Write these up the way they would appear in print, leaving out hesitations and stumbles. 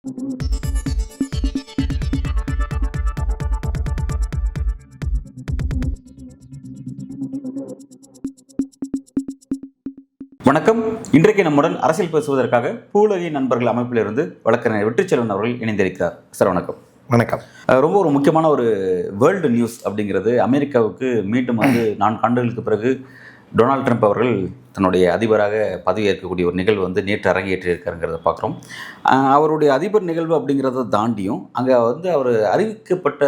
வணக்கம். இன்றைக்கு நம்முடன் அரசியல் பேசுவதற்காக பூலகை நண்பர்கள் அமைப்பிலிருந்து வழக்கறிஞர் வெற்றிச்செல்வன் அவர்கள் இணைந்திருக்கிறார். சார் வணக்கம். வணக்கம். ரொம்ப ஒரு முக்கியமான ஒரு வேர்ல்டு நியூஸ் அப்படிங்கிறது, அமெரிக்காவுக்கு மீண்டும் 4 ஆண்டுகளுக்கு பிறகு டொனால்ட் ட்ரம்ப் அவர்கள் தன்னுடைய அதிபராக பதவியேற்கக்கூடிய ஒரு நிகழ்வு நேற்று அரங்கேற்றிருக்காருங்கிறத பார்க்குறோம். அவருடைய அதிபர் நிகழ்வு அப்படிங்கிறத தாண்டியும் அங்கே அவர் அறிவிக்கப்பட்ட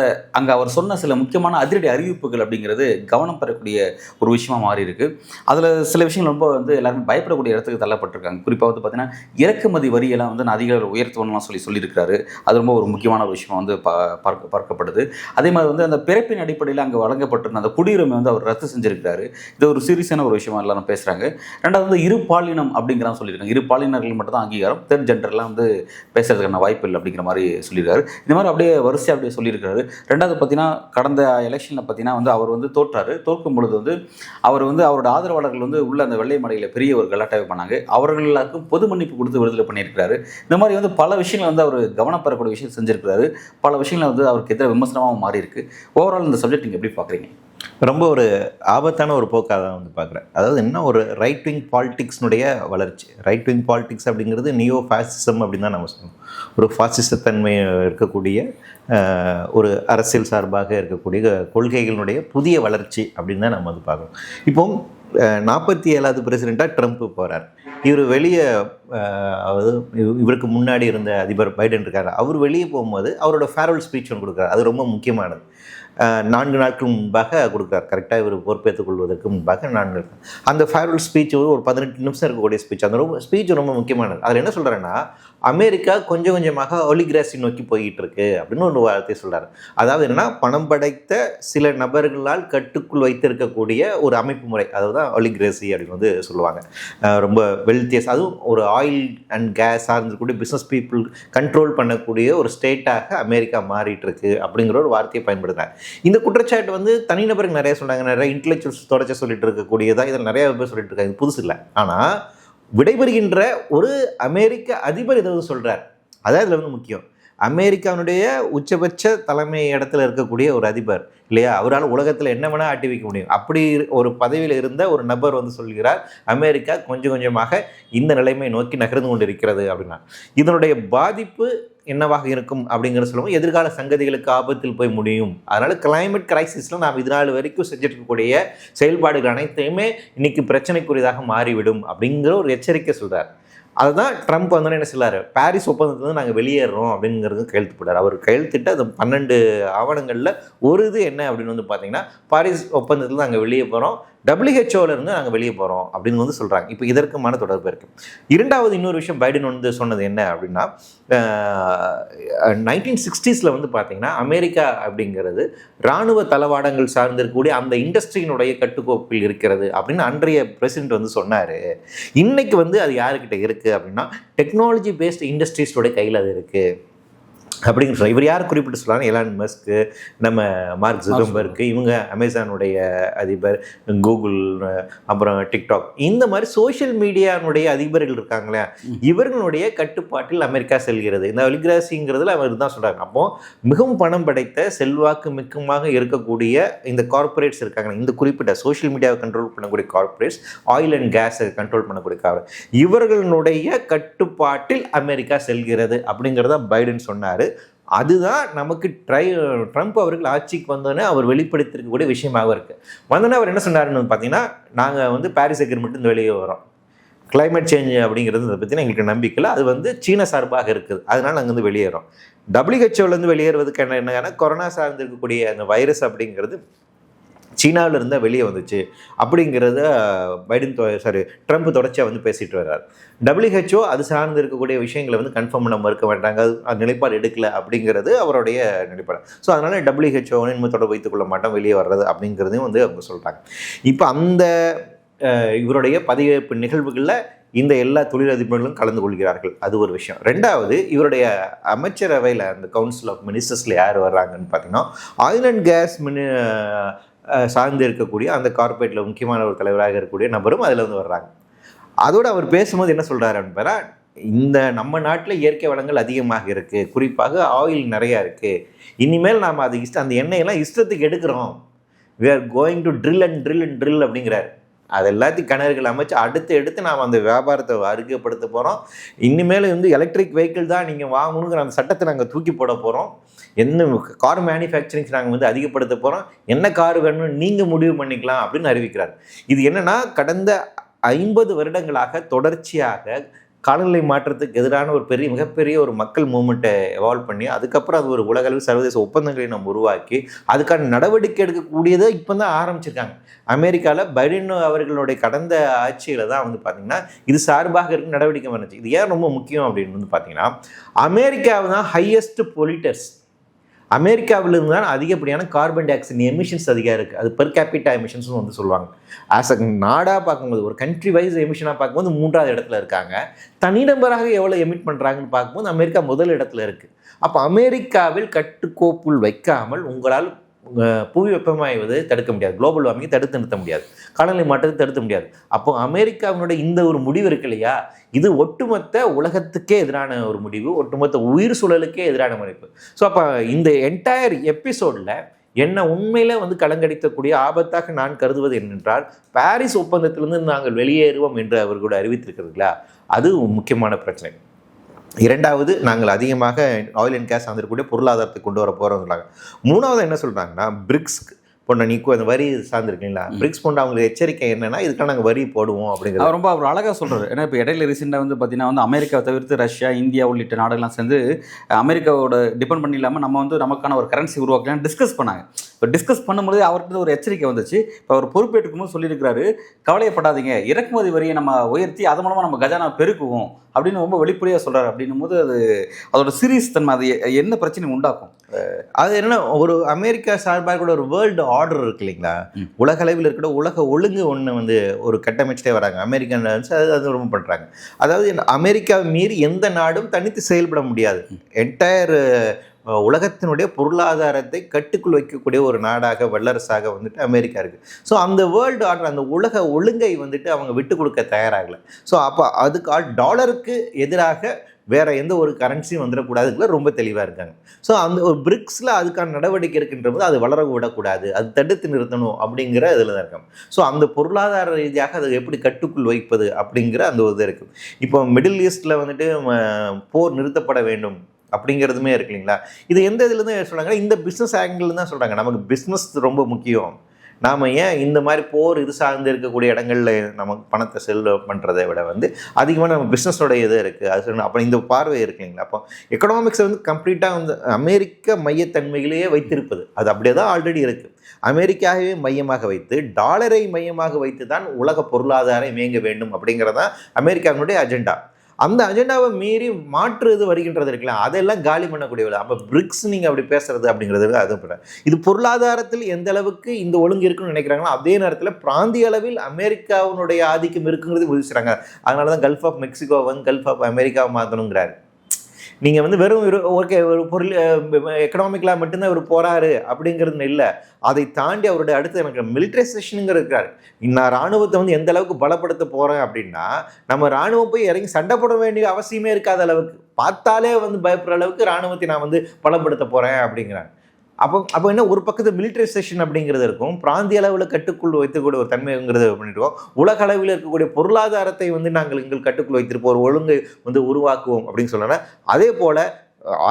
அவர் சொன்ன சில முக்கியமான அதிரடி அறிவிப்புகள் அப்படிங்கிறது கவனம் பெறக்கூடிய ஒரு விஷயமா மாறி இருக்கு. அதில் சில விஷயங்கள் ரொம்ப எல்லாருமே பயப்படக்கூடிய இடத்துக்கு தள்ளப்பட்டிருக்காங்க. குறிப்பாக பார்த்தீங்கன்னா இறக்குமதி வரியெல்லாம் நான் அதிக உயர்த்துவலாம் சொல்லியிருக்கிறாரு. அது ரொம்ப ஒரு முக்கியமான ஒரு விஷயமா பார்க்கப்படுது. அதே மாதிரி அந்த பிறப்பின் அடிப்படையில் அங்கே வழங்கப்பட்டிருந்த அந்த குடியுரிமை அவர் ரத்து செஞ்சிருக்கிறாரு. இது ஒரு சீரியஸான ஒரு விஷயமா எல்லாரும் பேசுகிறாங்க. ரெண்டாவது இரு பாலினம் அப்படிங்கிறான் சொல்லியிருக்காங்க. இரு பாலினர்கள் மட்டும் தான் அங்கீகாரம், தேர்ட் ஜெண்டர்லாம் பேசுறதுக்கான வாய்ப்பு இல்லை அப்படிங்கிற மாதிரி சொல்லியிருக்காரு. இந்த மாதிரி அப்படியே வரிசையாக அப்படியே சொல்லியிருக்காரு. ரெண்டாவது பார்த்தீங்கன்னா கடந்த எலெக்ஷனில் பார்த்தீங்கன்னா அவர் தோற்றாரு. தோற்கும் பொழுது அவர் அவரோட ஆதரவாளர்கள் உள்ள அந்த வெள்ளை மலையில் பெரிய ஒரு கலாட்டாவை பண்ணாங்க. அவர்களுக்கும் பொது மன்னிப்பு கொடுத்து விடுதலை பண்ணியிருக்கிறாரு. இந்த மாதிரி பல விஷயங்கள் அவர் கவனம் பெறக்கூடிய விஷயம் செஞ்சிருக்கிறாரு. பல விஷயங்கள் அவருக்கு எதிராக விமர்சனமாக மாறி இருக்கு. ஓவரால் இந்த சப்ஜெக்ட் நீங்கள் எப்படி பார்க்குறீங்க? ரொம்ப ஒரு ஆபத்தான ஒரு போக்காக தான் பார்க்குறேன். அதாவது என்ன, ஒரு ரைட் விங் பாலிடிக்ஸ்னுடைய வளர்ச்சி. ரைட் விங் பாலிடிக்ஸ் அப்படிங்கிறது நியோ ஃபாசிசம் அப்படின்னு தான் நம்ம சொல்லணும். ஒரு ஃபாசிசத்தன்மை இருக்கக்கூடிய ஒரு அரசியல் சார்பாக இருக்கக்கூடிய கொள்கைகளுடைய புதிய வளர்ச்சி அப்படின்னு தான் நம்ம பார்க்குறோம். இப்போ 47வது பிரசிடெண்ட்டாக ட்ரம்ப் போகிறார். இவர் வெளியே, அதாவது இவருக்கு முன்னாடி இருந்த அதிபர் பைடன் இருக்கார். அவர் வெளியே போகும்போது அவரோட ஃபேர்வெல் ஸ்பீச் ஒன்று கொடுக்குறாரு. அது ரொம்ப முக்கியமானது. 4 நாட்கள் முன்பாக கொடுக்குறார். கரெக்டாக இவர் பொறுப்பேற்றுக் கொள்வதற்கு முன்பாக 4 நாட்கள். அந்த ஃபேர்வெல் ஸ்பீச் ஒரு 18 நிமிஷம் இருக்கக்கூடிய ஸ்பீச். அந்த ஸ்பீச் ரொம்ப முக்கியமானது. அதில் என்ன சொல்கிறேன்னா, அமெரிக்கா கொஞ்சம் கொஞ்சமாக ஒலிகிராசி நோக்கி போய்கிட்டு இருக்கு அப்படின்னு ஒரு வார்த்தையை சொல்கிறார். அதாவது என்னென்னா, பணம் படைத்த சில நபர்களால் கட்டுக்குள் வைத்திருக்கக்கூடிய ஒரு அமைப்பு முறை, அதுதான் ஒலிகிராசி அப்படின்னு சொல்லுவாங்க. ரொம்ப வெல்த்தியஸ், அதுவும் ஒரு ஆயில் அண்ட் கேஸ் சார்ந்திருக்கக்கூடிய பிஸ்னஸ் பீப்புள் கண்ட்ரோல் பண்ணக்கூடிய ஒரு ஸ்டேட்டாக அமெரிக்கா மாறிட்டு இருக்கு அப்படிங்கிற ஒரு வார்த்தையை பயன்படுத்துகிறார். இந்த குற்றச்சாட்டு தனிநபருக்கு நிறைய சொன்னாங்க. நிறைய இன்டெலெக்சுவல்ஸ் தொடர்ச்சி சொல்லிட்டு இருக்கக்கூடியதான். இதில் நிறைய பேர் சொல்லிட்டு இருக்காங்க. இது புதுசு இல்லை. ஆனால் விடைபெறுகின்ற ஒரு அமெரிக்க அதிபர் இதை சொல்கிறார். அதான் இதில் முக்கியம். அமெரிக்காவுடைய உச்சபட்ச தலைமை இடத்துல இருக்கக்கூடிய ஒரு அதிபர் இல்லையா, அவரால் உலகத்தில் என்ன வேணால் ஆட்டி வைக்க முடியும். அப்படி ஒரு பதவியில் இருந்த ஒரு நபர் சொல்கிறார், அமெரிக்கா கொஞ்சம் கொஞ்சமாக இந்த நிலைமை நோக்கி நகர்ந்து கொண்டு இருக்கிறது அப்படின்னா இதனுடைய பாதிப்பு என்னவாக இருக்கும் அப்படிங்கிற சொல்லுவோம். எதிர்கால சங்கதிகளுக்கு ஆபத்தில் போய் முடியும். அதனால் கிளைமேட் கிரைசிஸில் நாம் இது நாள் வரைக்கும் செஞ்சுட்டு இருக்கக்கூடிய செயல்பாடுகள் அனைத்தையுமே இன்னைக்கு பிரச்சனைக்குரியதாக மாறிவிடும் அப்படிங்கிற ஒரு எச்சரிக்கை சொல்கிறார். அதுதான் ட்ரம்ப் என்ன சொல்லார், பாரிஸ் ஒப்பந்தத்துலேருந்து நாங்கள் வெளியேறோம் அப்படிங்கிறது கையெழுத்து போட்டார். அவர் கையெழுத்திட்ட அந்த 12 ஆவணங்களில் ஒரு இது என்ன அப்படின்னு பார்த்தீங்கன்னா, பாரிஸ் ஒப்பந்தத்தில் நாங்கள் வெளியே போகிறோம், WHO நாங்கள் வெளியே போகிறோம் அப்படின்னு சொல்கிறாங்க. இப்போ இதற்குமான தொடர்பு இருக்குது. இரண்டாவது இன்னொரு விஷயம் பைடன் சொன்னது என்ன அப்படின்னா, 1960s பார்த்தீங்கன்னா அமெரிக்கா அப்படிங்கிறது இராணுவ தளவாடங்கள் சார்ந்திருக்கக்கூடிய அந்த இண்டஸ்ட்ரியினுடைய கட்டுக்கோப்பில் இருக்கிறது அப்படின்னு அன்றைய பிரசிடென்ட் சொன்னார். இன்னைக்கு அது யாருக்கிட்ட இருக்குது அப்படின்னா, டெக்னாலஜி பேஸ்ட் இண்டஸ்ட்ரீஸோட கையில் அது இருக்குது அப்படிங்கிற சொல்ல. இவர் யார் குறிப்பிட்டு சொல்லலாம், எலான் மஸ்க்கு, நம்ம மார்க் ஜுக்கர்பர்க், இவங்க அமேசானுடைய அதிபர், கூகுள், அப்புறம் டிக்டாக், இந்த மாதிரி சோஷியல் மீடியானுடைய அதிபர்கள் இருக்காங்களே, இவர்களுடைய கட்டுப்பாட்டில் அமெரிக்கா செல்கிறது. இந்த ஒலிகிராசிங்கிறதுல அவர் தான் சொல்கிறாங்க. அப்போது மிகவும் பணம் படைத்த செல்வாக்கு மிக்கமாக இருக்கக்கூடிய இந்த கார்பரேட்ஸ் இருக்காங்க, இந்த குறிப்பிட்ட சோஷியல் மீடியாவை கண்ட்ரோல் பண்ணக்கூடிய கார்பரேட்ஸ், ஆயில் அண்ட் கேஸை கண்ட்ரோல் பண்ணக்கூடிய இவர்களுடைய கட்டுப்பாட்டில் அமெரிக்கா செல்கிறது அப்படிங்கிறத பைடன் சொன்னார். அதுதான் நமக்கு ட்ரம்ப் அவர்கள் ஆட்சிக்கு வந்தோன்னே அவர் வெளிப்படுத்திருக்கக்கூடிய விஷயமாக இருக்குது. வந்தோன்னே அவர் என்ன சொன்னாருன்னு பார்த்தீங்கன்னா, நாங்கள் பாரிஸ் அக்ரிமெண்ட் வெளியே வரோம், கிளைமேட் சேஞ்ச் அப்படிங்கிறது அதை பற்றினா எங்களுக்கு நம்பிக்கை இல்லை, அது சீன சார்பாக இருக்குது, அதனால் நாங்கள் வெளியேறோம். WHO வெளியேறுவதுக்கு என்னன்னா, கொரோனா சார்ந்து இருக்கக்கூடிய அந்த வைரஸ் அப்படிங்கிறது சீனாவில் இருந்தால் வெளியே வந்துச்சு அப்படிங்கிறத ட்ரம்ப் தொடர்ச்சியாக பேசிட்டு வர்றார். WHO அது சார்ந்து இருக்கக்கூடிய விஷயங்களை கன்ஃபார்ம் பண்ண மறுக்க வேண்டாங்க, அது நிலைப்பாடு எடுக்கல அப்படிங்கிறது அவருடைய நிலைப்பாடு. ஸோ அதனால் WHO இன்னும் தொடர்பு வைத்துக் கொள்ள மாட்டோம், வெளியே வர்றது அப்படிங்கிறதையும் அவங்க சொல்கிறாங்க. இப்போ அந்த இவருடைய பதவியேற்பு நிகழ்வுகளில் இந்த எல்லா தொழிலதிபர்களும் கலந்து கொள்கிறார்கள். அது ஒரு விஷயம். ரெண்டாவது, இவருடைய அமைச்சரவையில் அந்த கவுன்சில் ஆஃப் மினிஸ்டர்ஸில் யார் வர்றாங்கன்னு பார்த்தீங்கன்னா, ஆயில் அண்ட் கேஸ் சார்ந்து இருக்கக்கூடிய அந்த கார்பரேட்டில் முக்கியமான ஒரு தலைவராக இருக்கக்கூடிய நபரும் அதில் வர்றாங்க. அதோடு அவர் பேசும்போது என்ன சொல்கிறாரு அப்படின்னா, இந்த நம்ம நாட்டில் இயற்கை வளங்கள் அதிகமாக இருக்குது, குறிப்பாக ஆயில் நிறையா இருக்குது. இனிமேல் நாம் அது அந்த எண்ணெயெல்லாம் இஷ்டத்துக்கு எடுக்கிறோம். we are going to drill and drill and drill அப்படிங்கிறார். அது எல்லாத்தையும் கிணறுகள் அமைச்சு எடுத்து நாம் அந்த வியாபாரத்தை அறிக்கைப்படுத்த போகிறோம். இனிமேல் எலக்ட்ரிக் வெஹிக்கிள் தான் நீங்கள் வாங்கணுங்கிற அந்த சட்டத்தை நாங்கள் தூக்கி போட போகிறோம். என்ன கார் மேனுஃபேக்சரிங்ஸ் நாங்கள் அதிகப்படுத்த போகிறோம். என்ன கார் வேணும்னு நீங்கள் முடிவு பண்ணிக்கலாம் அப்படின்னு அறிவிக்கிறார். இது என்னென்னா, கடந்த 50 வருடங்களாக தொடர்ச்சியாக காலநிலை மாற்றத்துக்கு எதிரான ஒரு மிகப்பெரிய ஒரு மக்கள் மூவ்மெண்ட்டை எவால்வ் பண்ணி, அதுக்கப்புறம் அது ஒரு உலகளவில் சர்வதேச ஒப்பந்தங்களை நம்ம உருவாக்கி அதுக்கான நடவடிக்கை எடுக்கக்கூடியதை இப்போ தான் ஆரம்பிச்சிருக்காங்க. அமெரிக்காவில் பைடன் அவர்களுடைய கடந்த ஆட்சியில் தான் பார்த்திங்கன்னா இது சார்பாக இருக்க நடவடிக்கை வந்துச்சு. இது ஏன் ரொம்ப முக்கியம் அப்படின்னு பார்த்தீங்கன்னா, அமெரிக்காவை தான் ஹையஸ்ட் பொல்யூட்டர்ஸ். அமெரிக்காவிலிருந்து தான் அதிகப்படியான கார்பன் டை ஆக்சைடு எமிஷன்ஸ் அதிகம் இருக்குது. அது பெர் கேபிட்டா எமிஷன்ஸும் சொல்லுவாங்க. ஆஸ் அ நாடாக பார்க்கும்போது, ஒரு கண்ட்ரி வைஸ் எமிஷனாக பார்க்கும்போது 3வது இடத்துல இருக்காங்க. தனிநபராக எவ்வளோ எமிட் பண்ணுறாங்கன்னு பார்க்கும்போது அமெரிக்கா முதல் இடத்துல இருக்குது. அப்போ அமெரிக்காவில் கட்டுக்கோப்புள் வைக்காமல் உங்களால் புவி வெப்பமாய்வதை தடுக்க முடியாது, குளோபல் வார்மிங்கை தடுத்து நிறுத்த முடியாது, காலநிலை மாற்றத்தை தடுக்க முடியாது. அப்போ அமெரிக்காவினுடைய இந்த ஒரு முடிவு இருக்கு இல்லையா, இது ஒட்டுமொத்த உலகத்துக்கே எதிரான ஒரு முடிவு, ஒட்டுமொத்த உயிர் சூழலுக்கே எதிரான முடிவு. ஸோ அப்போ இந்த என்டையர் எபிசோடில் என்ன உண்மையில கலங்கடிக்கக்கூடிய ஆபத்தாக நான் கருதுவது என்னென்றால், பாரிஸ் ஒப்பந்தத்திலிருந்து நாங்கள் வெளியேறுவோம் என்று அவர் கூட அறிவித்திருக்கிறதுங்களா, அது முக்கியமான பிரச்சனை. 2வது, நாங்கள் அதிகமாக ஆயில் அண்ட் கேஸ் சார்ந்திருக்கக்கூடிய பொருளாதாரத்தை கொண்டு வர போகிறோம். 3வது என்ன சொல்கிறாங்கன்னா, பிரிக்ஸ் போன்ற அந்த வரி சார்ந்திருக்கீங்களா, பிரிக்ஸ் போன்ற அவங்களுக்கு எச்சரிக்கை என்னன்னா, இதுக்காக நாங்கள் வரி போடுவோம் அப்படிங்கிறது ரொம்ப அவர் அழகாக சொல்கிறார். ஏன்னா இப்போ இடையில ரீசெண்டாக பார்த்தீங்கன்னா அமெரிக்காவை தவிர்த்து ரஷ்யா, இந்தியா உள்ளிட்ட நாடுகள்லாம் சேர்ந்து அமெரிக்காவோட டிபெண்ட் பண்ணி இல்லாமல் நம்ம நமக்கான ஒரு கரன்சி உருவாக்கலாம்னு டிஸ்கஸ் பண்ணாங்க. இப்போ டிஸ்கஸ் பண்ணும்போது அவர்கிட்ட ஒரு எச்சரிக்கை வந்துச்சு. இப்போ அவர் பொறுப்பேற்றுக்கும் போது சொல்லியிருக்கிறாரு, கவலையப்படாதீங்க, இறக்குமதி வரியை நம்ம உயர்த்தி அது மூலமாக நம்ம கஜானா பெருக்குவோம் அப்படின்னு ரொம்ப வெளிப்படையாக சொல்கிறார். அப்படின்னும் போது அதோட சீரியஸ் தன்மை அது என்ன பிரச்சனை உண்டாக்கும். அது என்ன, ஒரு அமெரிக்கா சார்பாக கூட ஒரு வேர்ல்டு ஆர்டர் இருக்கு இல்லைங்களா, உலக அளவில் இருக்கிற உலக ஒழுங்கு ஒன்று ஒரு கட்டமைச்சிட்டே வராங்க. அமெரிக்கன் அது ரொம்ப பண்ணுறாங்க. அதாவது அமெரிக்காவை மீறி எந்த நாடும் தனித்து செயல்பட முடியாது. என்டையர் உலகத்தினுடைய பொருளாதாரத்தை கட்டுக்குள் வைக்கக்கூடிய ஒரு நாடாக, வல்லரசாக அமெரிக்கா இருக்குது. ஸோ அந்த வேர்ல்டு ஆர்டர், அந்த உலக ஒழுங்கை அவங்க விட்டு கொடுக்க தயாராகலை. ஸோ அப்போ அதுக்கு டாலருக்கு எதிராக வேற எந்த ஒரு கரன்சியும் வந்துடக்கூடாதுக்குள்ள ரொம்ப தெளிவாக இருக்காங்க. ஸோ அந்த ஒரு பிரிக்ஸில் அதுக்கான நடவடிக்கை இருக்கின்ற போது அது வளர விடக்கூடாது, அது தடுத்து நிறுத்தணும் அப்படிங்கிற இதில் தான் இருக்காங்க. ஸோ அந்த பொருளாதார ரீதியாக அதை எப்படி கட்டுக்குள் வைப்பது அப்படிங்கிற அந்த ஒரு இது இருக்குது. இப்போ மிடில் ஈஸ்டில் போர் நிறுத்தப்பட வேண்டும் அப்படிங்கிறதுமே இருக்கு இல்லைங்களா. இது எந்த இதுலேருந்து சொல்கிறாங்க, இந்த பிஸ்னஸ் ஆங்கிள் தான் சொல்கிறாங்க. நமக்கு பிஸ்னஸ் ரொம்ப முக்கியம், நாம் ஏன் இந்த மாதிரி போர் இது சார்ந்து இருக்கக்கூடிய இடங்களில் நமக்கு பணத்தை செலவு பண்ணுறதை விட அதிகமாக நம்ம பிஸ்னஸோட இது இருக்குது அது சொல்லணும். அப்போ இந்த பார்வை இருக்கு இல்லைங்களா. அப்போ எக்கனாமிக்ஸை கம்ப்ளீட்டாக அமெரிக்க மையத்தன்மையிலேயே வைத்திருப்பது, அது அப்படியே தான் ஆல்ரெடி இருக்குது. அமெரிக்காவே மையமாக வைத்து, டாலரை மையமாக வைத்து தான் உலக பொருளாதாரம் இயங்க வேண்டும் அப்படிங்கிறதான் அமெரிக்காவினுடைய அஜெண்டா. அந்த அஜெண்டாவை மீறி மாற்று வருகின்றது இருக்கலாம், அதெல்லாம் காலி பண்ணக்கூடியது. அப்போ பிரிக்ஸ் நீங்கள் அப்படி பேசுறது அப்படிங்கிறது அது இது பொருளாதாரத்தில் எந்த அளவுக்கு இந்த ஒழுங்கு இருக்குன்னு நினைக்கிறாங்களோ அதே நேரத்தில் பிராந்திய அளவில் அமெரிக்காவினுடைய ஆதிக்கம் இருக்குங்கிறது புதிச்சுறாங்க. அதனால தான் Gulf of Mexico Gulf of அமெரிக்காவை மாற்றணுங்கிறாரு. நீங்கள் வெறும் ஓகே ஒரு பொருள் எக்கனாமிக்கலாக மட்டும்தான் இவர் போகிறாரு அப்படிங்கிறது இல்லை, அதை தாண்டி அவருடைய அடுத்து எனக்கு மிலிட்ரைசேஷனுங்கிற இருக்காரு. நான் இராணுவத்தை எந்த அளவுக்கு பலப்படுத்த போகிறேன் அப்படின்னா, நம்ம இராணுவம் போய் இறங்கி சண்டை போட வேண்டிய அவசியமே இருக்காத அளவுக்கு, பார்த்தாலே பயப்படுற அளவுக்கு இராணுவத்தை நான் பலப்படுத்த போகிறேன் அப்படிங்கிறாங்க. அப்போ என்ன, ஒரு பக்கத்தில் மிலிட்ரைசேஷன் அப்படிங்கிறது இருக்கும், பிராந்திய அளவில் கட்டுக்குள் வைத்துக்கூடிய ஒரு தன்மைங்கிறது பண்ணிடுவோம், உலக அளவில் இருக்கக்கூடிய பொருளாதாரத்தை நாங்கள் எங்கள் கட்டுக்குள் வைத்திருப்போம், ஒரு ஒழுங்கை உருவாக்குவோம் அப்படின்னு சொல்லலாம். அதே போல்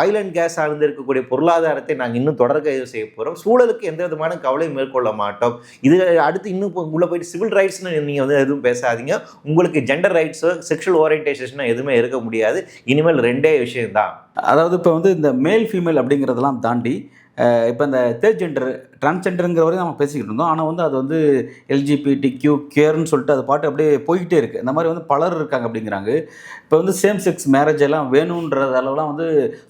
ஆயில் அண்ட் கேஸ் சார்ந்து இருக்கக்கூடிய பொருளாதாரத்தை நாங்கள் இன்னும் தொடர்ந்து செய்ய போகிறோம். சூழலுக்கு எந்த விதமான கவலையும் மேற்கொள்ள மாட்டோம். இது அடுத்து இன்னும் உள்ளே போயிட்டு சிவில் ரைட்ஸ்னு நீங்கள் எதுவும் பேசாதீங்க, உங்களுக்கு ஜெண்டர் ரைட்ஸோ செக்ஷுவல் ஓரியன்டேஷனோ எதுவுமே இருக்க முடியாது, இனிமேல் 2 விஷயம்தான். அதாவது இப்போ இந்த மேல் ஃபீமேல் அப்படிங்கிறதெல்லாம் தாண்டி இப்போ இந்த தேர்ட் ஜெண்டர், டிரான்ஸ்ஜெண்டருங்கிற வரையும் நம்ம பேசிக்கிட்டு இருந்தோம். ஆனால் அது எல்ஜிபிடிக்யூ கேர்ன்னு சொல்லிட்டு அது பாட்டு அப்படியே போய்கிட்டே இருக்குது. இந்த மாதிரி பலர் இருக்காங்க அப்படிங்கிறாங்க. இப்போ சேம் செக்ஸ் மேரேஜ் எல்லாம் வேணுன்றது அளவுலாம்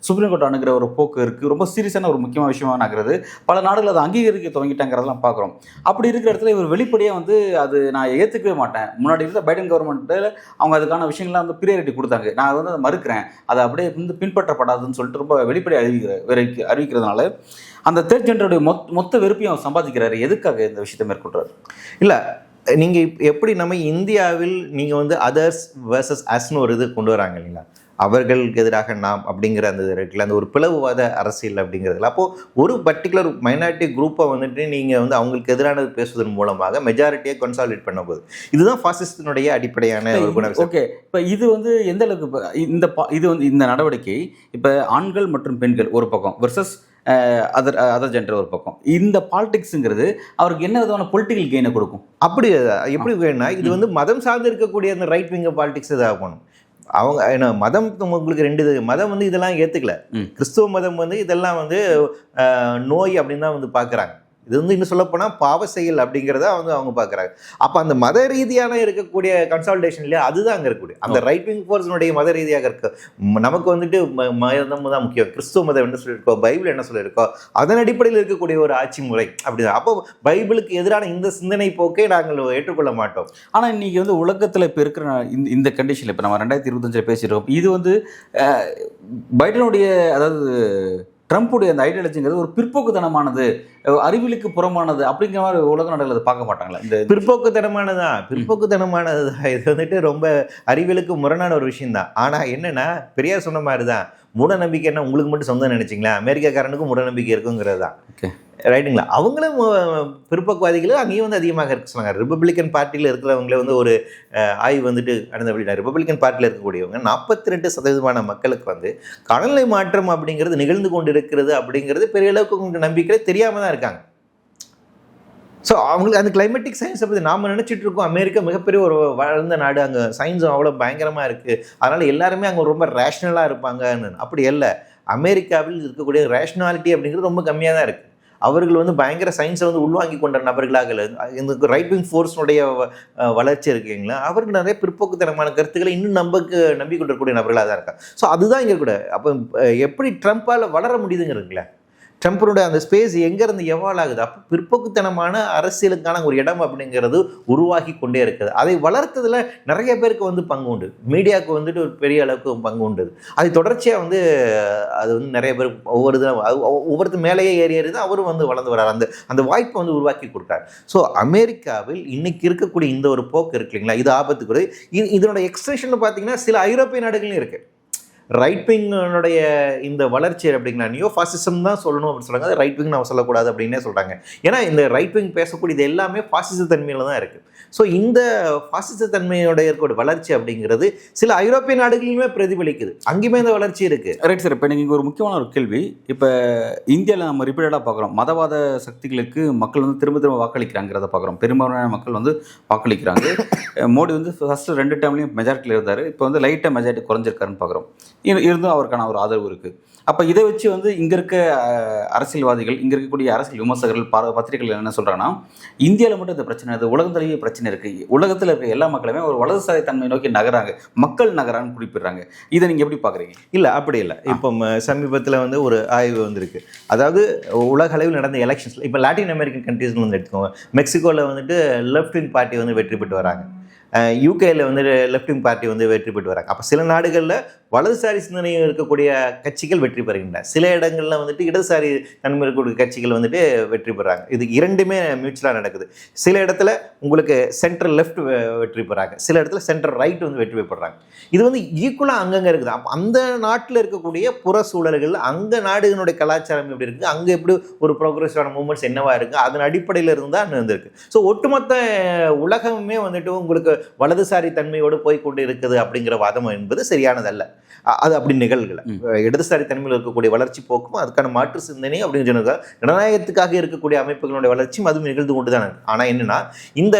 சுப்ரீம் கோர்ட் அணுகிற ஒரு போக்கு இருக்குது. ரொம்ப சீரியஸான ஒரு முக்கியமான விஷயமாக நகருது. பல நாடுகள் அதை அங்கீகரிக்க துவங்கிட்டாங்கிறதெல்லாம் பார்க்குறோம். அப்படி இருக்கிற இடத்துல இவர் வெளிப்படையாக அது நான் ஏற்றுக்கவே மாட்டேன். முன்னாடி இருந்த பைடன் கவர்மெண்ட்டில் அவங்க அதுக்கான விஷயங்கள்லாம் ப்ரியாரிட்டி கொடுத்தாங்க, நான் அதை மறுக்கிறேன், அதை அப்படியே பின்பற்றப்படாதுன்னு சொல்லிட்டு ரொம்ப வெளிப்படையாக அறிவிக்கிறதுனால அந்த தேர்ட் ஜெண்டருடைய மொத்த வெறுப்பையும் அவர் சம்பாதிக்கிறாரு. எதுக்காக இந்த விஷயத்தை மேற்கொள்றாரு? இல்லை, நீங்கள் எப்படி நம்ம இந்தியாவில் நீங்கள் வந்து அதர்ஸ் வர்சஸ் அஸ்னு ஒரு இது கொண்டு வராங்க இல்லைங்களா, அவர்களுக்கு எதிராக நாம் அப்படிங்கிற அந்த இருக்குல்ல, அந்த ஒரு பிளவுவாத அரசியல் அப்படிங்கிறதுல, அப்போது ஒரு பர்டிகுலர் மைனாரிட்டி குரூப்பை வந்துட்டு நீங்கள் வந்து அவங்களுக்கு எதிரானது பேசுவதன் மூலமாக மெஜாரிட்டியை கன்சாலிடேட் பண்ண போகுது. இதுதான் ஃபாசிஸ்டினுடைய அடிப்படையான ஒரு குணம். ஓகே, இப்போ இது வந்து எந்த அளவுக்கு இது வந்து இந்த நடவடிக்கை இப்போ ஆண்கள் மற்றும் பெண்கள் ஒரு பக்கம் வெர்சஸ் அதர் ஜெண்டர் ஒரு பக்கம், இந்த பாலிடிக்ஸுங்கிறது அவருக்கு என்ன விதமான பொலிட்டிக்கல் கெயினை கொடுக்கும்? அப்படி எப்படி வேணும்னா இது வந்து மதம் சார்ந்து இருக்கக்கூடிய அந்த ரைட் விங்க பாலிடிக்ஸ் இதாகணும். அவங்க என்ன மதம் உங்களுக்கு ரெண்டு மதம் வந்து இதெல்லாம் ஏற்றுக்கல. கிறிஸ்துவ மதம் வந்து இதெல்லாம் வந்து நோய் அப்படின்னு தான் வந்து பார்க்குறாங்க. இது வந்து இன்னும் சொல்லப்போனால் பாவ செயல் அப்படிங்கிறத அவங்க பார்க்குறாங்க. அப்போ அந்த மத ரீதியான இருக்கக்கூடிய கன்சால்டேஷன் இல்லையா, அதுதான் அங்கே இருக்கக்கூடிய அந்த ரைட் விங் ஃபோர்ஸினுடைய மத ரீதியாக இருக்க. நமக்கு வந்துட்டு மதம் தான் முக்கியம், கிறிஸ்துவ மதம் என்ன சொல்லியிருக்கோ, பைபிள் என்ன சொல்லியிருக்கோ, அதன் அடிப்படையில் இருக்கக்கூடிய ஒரு ஆட்சி முறை அப்படிதான். அப்போ பைபிளுக்கு எதிரான இந்த சிந்தனை போக்கை நாங்கள் ஏற்றுக்கொள்ள மாட்டோம். ஆனால் இன்றைக்கி வந்து உலகத்தில் இப்போ இருக்கிற இந்த கண்டிஷனில் இப்போ நம்ம 2025 பேசியிருக்கோம். இது வந்து பைடனுடைய, அதாவது ட்ரம்ப்புடைய அந்த ஐடியாலஜிங்கிறது ஒரு பிற்போக்குத்தனமானது, அறிவியலுக்கு புறமானது அப்படிங்கிற மாதிரி உலக நாடுகள் அதை பார்க்க மாட்டாங்களா? இந்த பிற்போக்குத்தனமானதான் இது வந்துட்டு ரொம்ப அறிவியலுக்கு முரணான ஒரு விஷயம் தான். ஆனால் என்னன்னா பெரியார் சொன்ன மாதிரி தான், மூட நம்பிக்கை என்ன உங்களுக்கு மட்டும் சொந்தம் நினைச்சிங்களா, அமெரிக்காக்காரனுக்கும் மூட நம்பிக்கை இருக்குங்கிறது தான். ஓகே, ரைட்டுங்களா? அவங்களும் பிற்போக்குவாதிகளும் அங்கேயும் வந்து அதிகமாக இருக்க சொன்னாங்க. ரிப்பப்ளிக்கன் பார்ட்டியில் இருக்கிறவங்களே வந்து ஒரு ஆய்வு வந்துட்டு நடந்த அப்படின்னா, ரிப்பப்ளிக்கன் பார்ட்டியில் இருக்கக்கூடியவங்க 42% மக்களுக்கு வந்து காலநிலை மாற்றம் அப்படிங்கிறது நிகழ்ந்து கொண்டு இருக்கிறது அப்படிங்கிறது பெரிய அளவுக்கு உங்களுக்கு நம்பிக்கை தெரியாமல் தான் இருக்காங்க. ஸோ அவங்களுக்கு அந்த கிளைமேட்டிக் சயின்ஸை பற்றி நாம் நினச்சிட்டு இருக்கோம் அமெரிக்கா மிகப்பெரிய ஒரு வளர்ந்த நாடு, அங்கே சயின்ஸும் அவ்வளோ பயங்கரமாக இருக்குது, அதனால் எல்லாருமே அங்கே ரொம்ப ரேஷ்னலாக இருப்பாங்கன்னு. அப்படி இல்லை, அமெரிக்காவில் இருக்கக்கூடிய ரேஷ்னாலிட்டி அப்படிங்கிறது ரொம்ப கம்மியாக தான் இருக்குது. அவர்கள் வந்து பயங்கர சயின்ஸை வந்து உள்வாங்கி கொண்ட நபர்களாக இந்த ரைட் விங் ஃபோர்ஸ்னுடைய வளர்ச்சி இருக்குங்களா, அவர்கள் நிறைய பிற்போக்குத்தனமான கருத்துக்களை இன்னும் நம்பி கொண்டிருக்கக்கூடிய நபர்களாக தான் இருக்காங்க. ஸோ அதுதான் இங்கே கூட. அப்போ எப்படி ட்ரம்ப்பால் வளர முடியுதுங்கிறதுங்களா, ட்ரம்ப்பனுடைய அந்த ஸ்பேஸ் எங்கேருந்து எவால்வ் ஆகுது. அப்போ பிற்போக்குத்தனமான அரசியலுக்கான ஒரு இடம் அப்படிங்கிறது உருவாகி கொண்டே இருக்குது. அதை வளர்த்ததில் நிறைய பேருக்கு வந்து பங்கு உண்டு, மீடியாவுக்கு வந்துட்டு ஒரு பெரிய அளவுக்கு பங்கு உண்டு. அது தொடர்ச்சியாக வந்து அது வந்து நிறைய பேர் ஒவ்வொருத்தர் மேலேயே ஏறி தான் அவரும் வந்து வளர்ந்து வர்றார், அந்த வாய்ப்பை வந்து உருவாக்கி கொடுத்தார். ஸோ அமெரிக்காவில் இன்னைக்கு இருக்கக்கூடிய இந்த ஒரு போக்கு இருக்கு இல்லைங்களா, இது ஆபத்துக்குரிய. இதனோட எக்ஸ்டென்ஷன் பார்த்தீங்கன்னா சில ஐரோப்பிய நாடுகளையும் இருக்குது. ரைட் விங்கனுடைய இந்த வளர்ச்சி அப்படிங்கன்னா நியோ ஃபாசிசம் தான் சொல்லணும் அப்படின்னு சொல்கிறாங்க, அது ரைட் விங் நம்ம சொல்லக்கூடாது அப்படின்னே சொல்கிறாங்க. ஏன்னா இந்த ரைட் விங் பேசக்கூடியது எல்லாமே ஃபாசிச தன்மையில் தான் இருக்குது. ஸோ இந்த ஃபாசிச தன்மையோடைய இருக்கக்கூடிய வளர்ச்சி அப்படிங்கிறது சில ஐரோப்பிய நாடுகளிலுமே பிரதிபலிக்குது, அங்கேயுமே இந்த வளர்ச்சி இருக்குது. Right sir. இப்போ நீங்கள் ஒரு முக்கியமான ஒரு கேள்வி, இப்போ இந்தியாவில் நம்ம ரிப்பீட்டடாக பார்க்குறோம், மதவாத சக்திகளுக்கு மக்கள் வந்து திரும்ப திரும்ப வாக்களிக்கிறாங்கிறத பார்க்குறோம். பெரும்பாலான மக்கள் வந்து வாக்களிக்கிறாங்க. மோடி வந்து ஃபஸ்ட்டு 2 டேர்ம்லையும் மெஜாரிட்டியில் இருந்தார், இப்போ வந்து லைட்டாக மெஜாரிட்டி குறைஞ்சிருக்காருன்னு பார்க்குறோம். இருந்தும் அவருக்கான ஒரு ஆதரவு இருக்குது. அப்போ இதை வச்சு வந்து இங்கே இருக்க அரசியல்வாதிகள், இங்கே இருக்கக்கூடிய அரசியல் விமர்சகர்கள், பத்திரிகைகள் என்ன சொல்கிறாங்கன்னா, இந்தியாவில் மட்டும் இந்த பிரச்சனை, அது உலகம் தழுவிய பிரச்சனை இருக்குது, உலகத்தில் இருக்க எல்லா மக்களுமே ஒரு வலதுசாரி தன்மை நோக்கி நகராங்க, மக்கள் நகரான்னு குறிப்பிடுறாங்க. இதை நீங்கள் எப்படி பார்க்குறீங்க? இல்லை, அப்படி இல்லை. இப்போ சமீபத்தில் வந்து ஒரு ஆய்வு வந்திருக்கு, அதாவது உலக அளவில் நடந்த எலெக்ஷன்ஸில் இப்போ லாட்டின் அமெரிக்கன் கண்ட்ரீஸ்னு வந்து எடுத்துக்கோங்க. மெக்சிகோவில் வந்துட்டு லெஃப்ட் விங் பார்ட்டி வந்து வெற்றி பெற்று வராங்க, யூகேயில் வந்து லெஃப்ட் விங் பார்ட்டி வந்து வெற்றி பெற்று வராங்க. அப்போ சில நாடுகளில் வலதுசாரி சிந்தனையும் இருக்கக்கூடிய கட்சிகள் வெற்றி பெறுகின்றன, சில இடங்களில் வந்துட்டு இடதுசாரி தன்மை இருக்கக்கூடிய கட்சிகள் வந்துட்டு வெற்றி பெறாங்க. இது இரண்டுமே மியூச்சுவலாக நடக்குது. சில இடத்துல உங்களுக்கு சென்ட்ரல் லெஃப்ட் வெற்றி பெறாங்க, சில இடத்துல சென்ட்ரல் ரைட் வந்து வெற்றி பெறாங்க. இது வந்து ஈக்குவலாக அங்கங்கே இருக்குது. அப்போ அந்த நாட்டில் இருக்கக்கூடிய புற சூழல்கள், அங்கே நாடுகளுடைய கலாச்சாரம் எப்படி இருக்குது, அங்கே எப்படி ஒரு ப்ரோக்ரெசிவான மூமெண்ட்ஸ் என்னவா இருக்குது, அதன் அடிப்படையில் இருந்து தான் வந்திருக்கு. ஸோ ஒட்டுமொத்த உலகமே வந்துட்டு உங்களுக்கு வலதுசாரி தன்மையோடு போய்கொண்டு இருக்குது அப்படிங்கிற வாதம் என்பது சரியானதல்ல. அது அப்படி நிகழ்களை இடதுசாரி தன்மையில் இருக்கக்கூடிய வளர்ச்சி போக்கும் அதுக்கான மாற்று சிந்தனை அப்படின்னு சொன்னது ஜனநாயகத்துக்காக இருக்கக்கூடிய அமைப்புகளுடைய வளர்ச்சியும் அதுவும் நிகழ்ந்து கொண்டு தான். ஆனால் என்னன்னா இந்த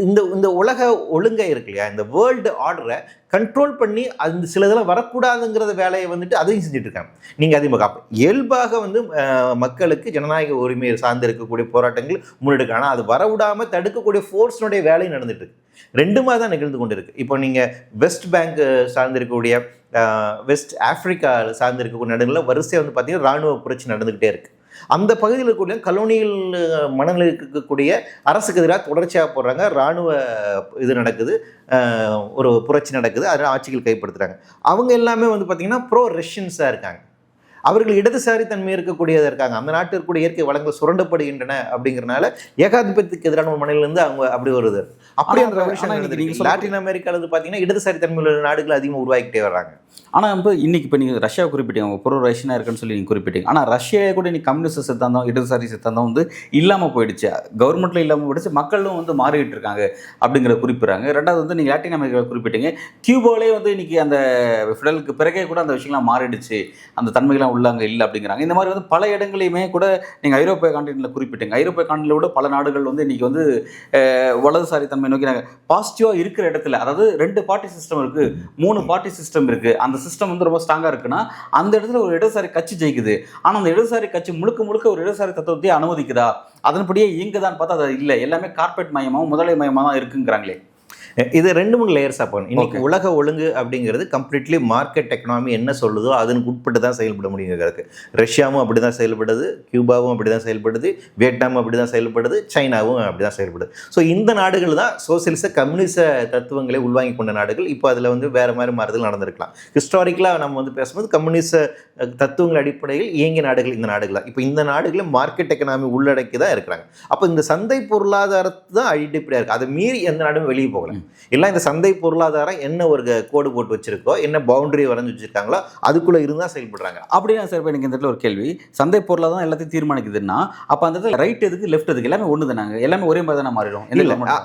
இந்த இந்த உலக ஒழுங்கை இருக்கு இல்லையா, இந்த வேர்ல்டு ஆர்டரை கண்ட்ரோல் பண்ணி அந்த சில இதெல்லாம் வரக்கூடாதுங்கிறத வேலையை வந்துட்டு அதையும் செஞ்சுட்டு இருக்காங்க. நீங்கள் அதிகமாக இயல்பாக வந்து மக்களுக்கு ஜனநாயக உரிமையை சார்ந்து இருக்கக்கூடிய போராட்டங்கள் முன்னெடுக்க, ஆனால் அது வரவிடாமல் தடுக்கக்கூடிய ஃபோர்ஸ்னுடைய வேலையும் நடந்துட்டு இருக்கு. ரெண்டுமா தான் நிகழ்ந்து கொண்டு இருக்கு. இப்போ நீங்கள் வெஸ்ட் பேங்க் சார்ந்திருக்கக்கூடிய வெஸ்ட் ஆப்பிரிக்கா சார்ந்திருக்கக்கூடிய நடுவில் வரிசையாக வந்து பார்த்தீங்கன்னா இராணுவ புரட்சி நடந்துக்கிட்டே இருக்குது. அந்த பகுதியில் இருக்கக்கூடிய கலோனியல் மனநிலையில் இருக்கக்கூடிய அரசுக்கு எதிராக தொடர்ச்சியாக போடுறாங்க, இராணுவ இது நடக்குது, ஒரு புரட்சி நடக்குது, அதனால் ஆட்சிகள் கைப்படுத்துகிறாங்க. அவங்க எல்லாமே வந்து பார்த்திங்கன்னா ப்ரோ ரஷ்யன்ஸாக இருக்காங்க. அவர்கள் இடதுசாரி தன்மை இருக்கக்கூடியதாக இருக்காங்க. அந்த நாட்டில் இருக்கக்கூடிய இயற்கை வளங்கள் சுரண்டப்படுகின்றன அப்படிங்கிறனால ஏகாதிபத்தியத்துக்கு எதிரான ஒரு மனநிலையிலிருந்து அவங்க அப்படி வருது. அப்படி அந்த ரெவல்யூஷன் நடந்திருக்கு. லாட்டின் அமெரிக்காவில் வந்து பார்த்தீங்கன்னா இடதுசாரி தன்மை உள்ள நாடுகள் அதிகமாக உருவாக்கிட்டே வர்றாங்க. ஆனால் வந்து இன்னைக்கு இப்போ நீங்கள் ரஷ்யாவை குறிப்பிட்டீங்க, ப்ரோ ரஷ்யனாக இருக்குன்னு சொல்லி நீங்கள் குறிப்பிட்டீங்க. ஆனால் ரஷ்யாவே கூட இன்னைக்கு கம்யூனிஸ்ட் சித்தாந்தம், இடதுசாரி சித்தாந்தம் வந்து இல்லாமல் போயிடுச்சு, கவர்மெண்ட்டில் இல்லாமல் போயிடுச்சு, மக்களும் வந்து மாறிக்கிட்டு இருக்காங்க அப்படிங்கிறத குறிப்பிட்றாங்க. ரெண்டாவது வந்து நீங்கள் லாட்டின் அமெரிக்காவில் குறிப்பிட்டீங்க, கியூபாலே வந்து இன்னைக்கு அந்த ஃபிடலுக்கு பிறகே கூட அந்த விஷயங்கள்லாம் மாறிடுச்சு, அந்த தன்மைகள்லாம் உள்ளாங்க இல்லை அப்படிங்கிறாங்க. இந்த மாதிரி வந்து பல இடங்களையுமே கூட நீங்கள் ஐரோப்பிய காண்டினென்ட்டில் குறிப்பிட்டீங்க. ஐரோப்பிய காண்டினென்ட்டில் கூட பல நாடுகள் வந்து இன்னைக்கு வந்து வலதுசாரி தன்மை நோக்கி நாங்கள் பாசிட்டிவாக இருக்கிற இடத்துல, அதாவது 2 பார்ட்டி சிஸ்டம் இருக்குது, 3 பார்ட்டி சிஸ்டம் இருக்குது, அந்த சிஸ்டம் வந்து ரொம்ப ஸ்ட்ராங்காக இருக்குன்னா அந்த இடத்துல ஒரு இடதுசாரி கட்சி ஜெயிக்குது. ஆனால் அந்த இடதுசாரி கட்சி முழுக்க ஒரு இடதுசாரி தத்துவத்தையே அனுமதிக்குதா, அதன்படியே இயங்குதான்னு பார்த்தா அது இல்லை, எல்லாமே கார்பரேட் மயமாகவும் முதலாளி மயமாக தான் இருக்குங்கிறாங்களே. இது 2-3 லேயர்ஸாக போகணும். இன்னைக்கு உலக ஒழுங்கு அப்படிங்கிறது கம்ப்ளீட்லி மார்க்கெட் எக்கனாமி என்ன சொல்லுதோ அதற்கு உட்பட்டு தான் செயல்பட முடியுங்கிறது. ரஷ்யாவும் அப்படி தான் செயல்படுது, கியூபாவும் அப்படி தான் செயல்படுது, வியட்நாமும் அப்படி தான் செயல்படுது, சைனாவும் அப்படி தான் செயல்படுது. ஸோ இந்த நாடுகள் தான் சோசியலிச கம்யூனிச தத்துவங்களை உள்வாங்கி கொண்ட நாடுகள். இப்போ அதில் வந்து வேறு மாதிரி மாறுதல் நடந்திருக்கலாம். ஹிஸ்டாரிக்கலாக நம்ம வந்து பேசும்போது கம்யூனிச தத்துவங்கள் அடிப்படையில் இயங்கிய நாடுகள் இந்த நாடுகள் தான். இப்போ இந்த நாடுகளில் மார்க்கெட் எக்கனாமி உள்ளடக்கி தான் இருக்கிறாங்க. அப்போ இந்த சந்தை பொருளாதாரத்து தான் அடிப்படையாக இருக்குது. அதை மீறி எந்த நாடும் வெளியே போகல. எல்லாம் இந்த சந்தை பொருளாதாரம் என்ன ஒரு கோடு போட்டு வச்சிருக்கோ, என்ன பவுண்டரி வரைஞ்சி வச்சிருக்காங்களோ அதுக்குள்ள இருந்தால் செயல்படுறாங்க. அப்படின்னா சார், இப்போ எனக்கு இந்த இடத்துல ஒரு கேள்வி, சந்தை பொருளாதாரம் எல்லாத்தையும் தீர்மானிக்குதுன்னா அப்போ அந்த இடத்துல ரைட் எதுக்கு லெஃப்ட் எதுக்கு, எல்லாமே ஒன்று தானாங்க, எல்லாமே ஒரே மாதிரி தானே மாறிடும்.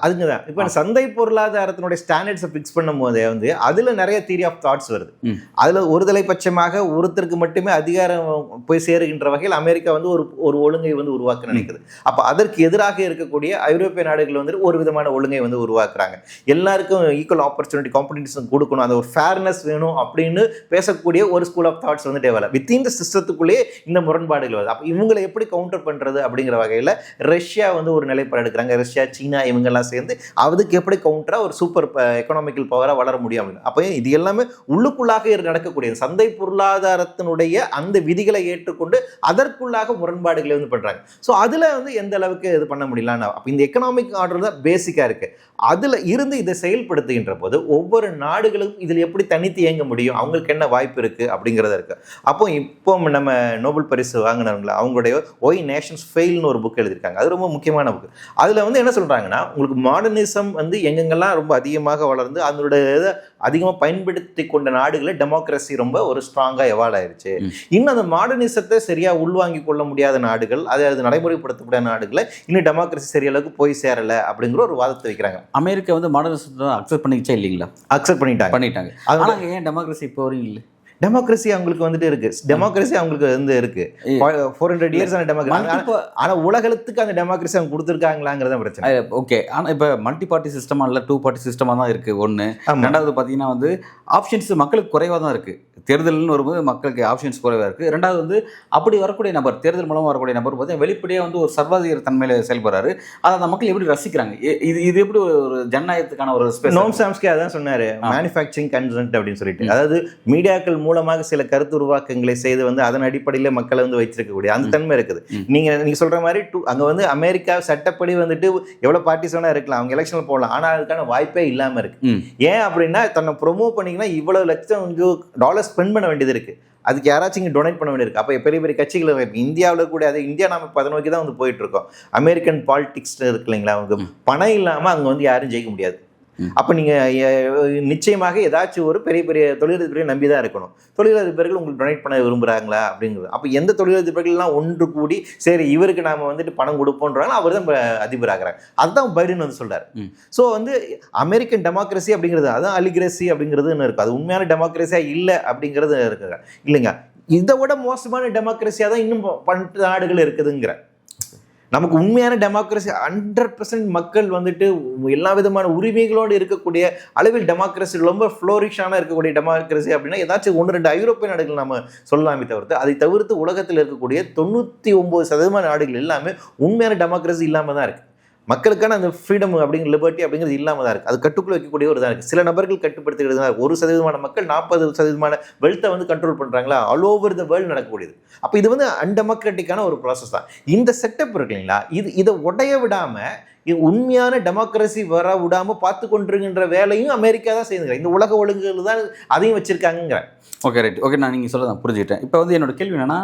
அதுங்க தான் இப்போ சந்தை பொருளாதாரத்தினுடைய ஸ்டாண்டர்ட்ஸை ஃபிக்ஸ் பண்ணும் போதே வந்து அதில் நிறைய தியரி ஆஃப் தாட்ஸ் வருது. அதில் ஒருதலை பட்சமாக ஒருத்தருக்கு மட்டுமே அதிகாரம் போய் சேருகின்ற வகையில் அமெரிக்கா வந்து ஒரு ஒழுங்கை வந்து உருவாக்க நினைக்குது. அப்போ அதற்கு எதிராக இருக்கக்கூடிய ஐரோப்பிய நாடுகள் வந்து ஒரு விதமான ஒழுங்கை வந்து உருவாக்குறாங்க. எல்லாருக்கும் ஈக்குவல் ஆப்பர்ச்சுனிட்டி காம்படிஷன் கொடுக்கணும், அந்த ஒரு ஃபேர்னஸ் வேணும் அப்படின்னு பேசக்கூடிய ஒரு ஸ்கூல் ஆஃப் தாட்ஸ் வந்து தேவை. வித்தின் த சிஸ்டத்துக்குள்ளேயே இந்த முரண்பாடுகள் வருது. அப்போ இவங்களை எப்படி கவுண்டர் பண்ணுறது அப்படிங்கிற வகையில் ரஷ்யா வந்து ஒரு நிலைப்பாடு எடுக்கிறாங்க. ரஷ்யா, சீனா இவங்கெல்லாம் சேர்ந்து அதுக்கு எப்படி கவுண்டராக ஒரு சூப்பர் எக்கனாமிக்கல் பவராக வளர முடியும் அப்படின்னு. அப்போ இது எல்லாமே உள்ளுக்குள்ளாக நடக்கக்கூடியது. சந்தை பொருளாதாரத்தினுடைய அந்த விதிகளை ஏற்றுக்கொண்டு அதற்குள்ளாக முரண்பாடுகளை வந்து பண்ணுறாங்க. ஸோ அதில் வந்து எந்த அளவுக்கு இது பண்ண முடியலன்னா, அப்போ இந்த எக்கனாமிக் ஆர்டர் தான் பேசிக்காக இருக்குது. அதில் இருந்து இதை செயல்படுத்துகின்ற போது ஒவ்வொரு நாடுகளும் இதில் எப்படி தனித்து இயங்க முடியும், அவங்களுக்கு என்ன வாய்ப்பு இருக்குது அப்படிங்கிறத இருக்குது. அப்போ இப்போ நம்ம நோபல் பரிசு வாங்கினவங்கள அவங்களுடைய ஒய் நேஷன்ஸ் ஃபெயில்னு ஒரு புக் எழுதியிருக்காங்க. அது ரொம்ப முக்கியமான புக். அதில் வந்து என்ன சொல்கிறாங்கன்னா, உங்களுக்கு மாடர்னிசம் வந்து எங்கெங்கெல்லாம் ரொம்ப அதிகமாக வளர்ந்து அதனுடைய இதை அதிகமாக பயன்படுத்தி கொண்ட நாடுகளில் டெமோக்ரஸி ரொம்ப ஒரு ஸ்ட்ராங்காக எவால்வ் ஆயிடுச்சு. இன்னும் அந்த மாடர்னிசத்தை சரியாக உள்வாங்கி கொள்ள முடியாத நாடுகள், அது நடைமுறைப்படுத்தக்கூடிய நாடுகளை இன்னும் டெமோக்ரஸி சரியளவுக்கு போய் சேரலை அப்படிங்கிற ஒரு வாதத்தை வைக்கிறாங்க. அமெரிக்கா வந்து மாடர்னிசத்தை அக்செப்ட் பண்ணிக்கிச்சா இல்லைங்களா? அக்செப்ட் பண்ணிட்டாங்க. ஆனால் ஏன் டெமோக்ரஸி இப்போ வரையும் இல்லை? டெமோக்ரஸி அவங்களுக்கு வந்துட்டு இருக்கு. டெமோக்ரஸி அவங்களுக்கு வந்து இருக்கு. 400 இயர்ஸ் ஆன டெமோக்ரஸி. ஆனால் உலகத்துக்கு அந்த டெமோக்ரஸி அவங்க கொடுத்துருக்காங்களாங்கிறத பிரச்சனை. ஓகே, ஆனால் இப்போ மல்டி பார்ட்டி சிஸ்டமாக இல்லை, 2 பார்ட்டி சிஸ்டமாக தான் இருக்குது ஒன்று. ரெண்டாவது பார்த்தீங்கன்னா வந்து ஆப்ஷன்ஸ் மக்களுக்கு குறைவாக தான் இருக்குது. தேர்தல்னு வரும்போது மக்களுக்கு ஆப்ஷன்ஸ் குறைவாக இருக்குது. ரெண்டாவது வந்து அப்படி வரக்கூடிய நபர், தேர்தல் மூலமாக வரக்கூடிய நபர் பார்த்தீங்கன்னா வெளிப்படையாக வந்து ஒரு சர்வாதிகார தன்மையில் செயல்படுறாரு. அதை அந்த மக்கள் எப்படி ரசிக்கிறாங்க? இது எப்படி ஒரு ஜனநாயகத்துக்கான ஒரு ஸ்பேஸ்? நோம் சாம்ஸ்கி அதான் சொன்னார், மேனுஃபேக்சரிங் கன்சென்ட் அப்படின்னு சொல்லிட்டு. அதாவது மீடியாக்கள் மூலமாக சில கருத்து உருவாக்கங்களை செய்து வந்து அதன் அடிப்படையில் மக்களை வந்து வச்சிருக்கக்கூடிய அந்த தன்மை இருக்குது. நீங்கள் சொல்கிற மாதிரி அங்கே வந்து அமெரிக்கா சட்டப்படி வந்துட்டு எவ்வளோ பார்ட்டிஸ் வேணா இருக்கலாம், அவங்க எலெக்ஷனில் போடலாம். ஆனால் அதுக்கான வாய்ப்பே இல்லாமல் இருக்குது. ஏன் அப்படின்னா, தன்னை ப்ரொமோட் பண்ணிங்கன்னா இவ்வளோ லட்சம் டாலர் ஸ்பெண்ட் பண்ண வேண்டியது இருக்குது. அதுக்கு யாராச்சும் இங்கே டொனேட் பண்ண வேண்டியிருக்கு. அப்போ பெரிய பெரிய கட்சிகள் இந்தியாவில் கூட, அது இந்தியா நம்ம அதை நோக்கி தான் வந்து போயிட்டு இருக்கோம். அமெரிக்கன் பாலிடிக்ஸ் இருக்கு இல்லைங்களா, அவங்க பணம் இல்லாமல் அங்கே வந்து யாரும் ஜெயிக்க முடியாது. அப்போ நீங்கள் நிச்சயமாக ஏதாச்சும் ஒரு பெரிய பெரிய தொழிலதிபர்களை நம்பி தான் இருக்கணும். தொழிலதிபர்கள் உங்களுக்கு டொனேட் பண்ண விரும்புகிறாங்களா அப்படிங்கிறது. அப்போ எந்த தொழிலதிபர்கள்லாம் ஒன்று கூடி சரி இவருக்கு நாம் வந்துட்டு பணம் கொடுப்போன்றாங்களோ அவர் தான் அதிபராகிறாங்க. அதுதான் பைடன் வந்து சொல்கிறார். ஸோ வந்து அமெரிக்கன் டெமோக்ரஸி அப்படிங்கிறது, அதான் அலிகிரசி அப்படிங்கிறதுன்னு இருக்குது. அது உண்மையான டெமோக்ரஸியாக இல்லை அப்படிங்கிறது இருக்குங்க இல்லைங்க. இதை விட மோசமான டெமோக்ரஸியாக தான் இன்னும் பல நாடுகள் இருக்குதுங்கிற. நமக்கு உண்மையான டெமோக்ரஸி 100% மக்கள் வந்துட்டு எல்லா விதமான உரிமைகளோடு இருக்கக்கூடிய அளவில் டெமோக்ரஸி ரொம்ப ஃப்ளோரிஷான இருக்கக்கூடிய டெமோக்ரஸி அப்படின்னா ஏதாச்சும் 1-2 ஐரோப்பிய நாடுகள் நம்ம சொல்லலாமே தவிர்த்து, அதை தவிர்த்து உலகத்தில் இருக்கக்கூடிய 99% நாடுகள் எல்லாமே உண்மையான டெமோக்ரஸி இல்லாமல் தான் இருக்குது. மக்களுக்கான அந்த ஃப்ரீடம் அப்படிங்கிற லிபர்ட்டி அப்படிங்கிறது இல்லாமல் தான் இருக்குது. அது கட்டுக்குள்ள வைக்கக்கூடிய ஒரு தான் இருக்குது. சில நபர்கள் கட்டுப்படுத்துகிறது தான். 1% மக்கள் 40% வெல்த்தை வந்து கண்ட்ரோல் பண்ணுறாங்களா, ஆல் ஓவர் த வேர்ல்டு நடக்கக்கூடியது. அப்போ இது வந்து அன்டெமோக்ராட்டிக்கான ஒரு ப்ராசஸ் தான். இந்த செட்டப் இருக்கு இல்லைங்களா, இதை உடைய விடாமல் உண்மையான டெமோக்ரஸி வர விடாமல் பார்த்து கொண்டிருக்கின்ற வேலையும் அமெரிக்கா தான் செய்யுங்க. இந்த உலக ஒழுங்குகள் தான் அதையும் வச்சுருக்காங்க. Okay, right. ஓகே, நான் நீங்கள் சொல்ல புரிஞ்சுக்கிட்டேன். இப்போ வந்து என்னோட கேள்வி என்னென்னா,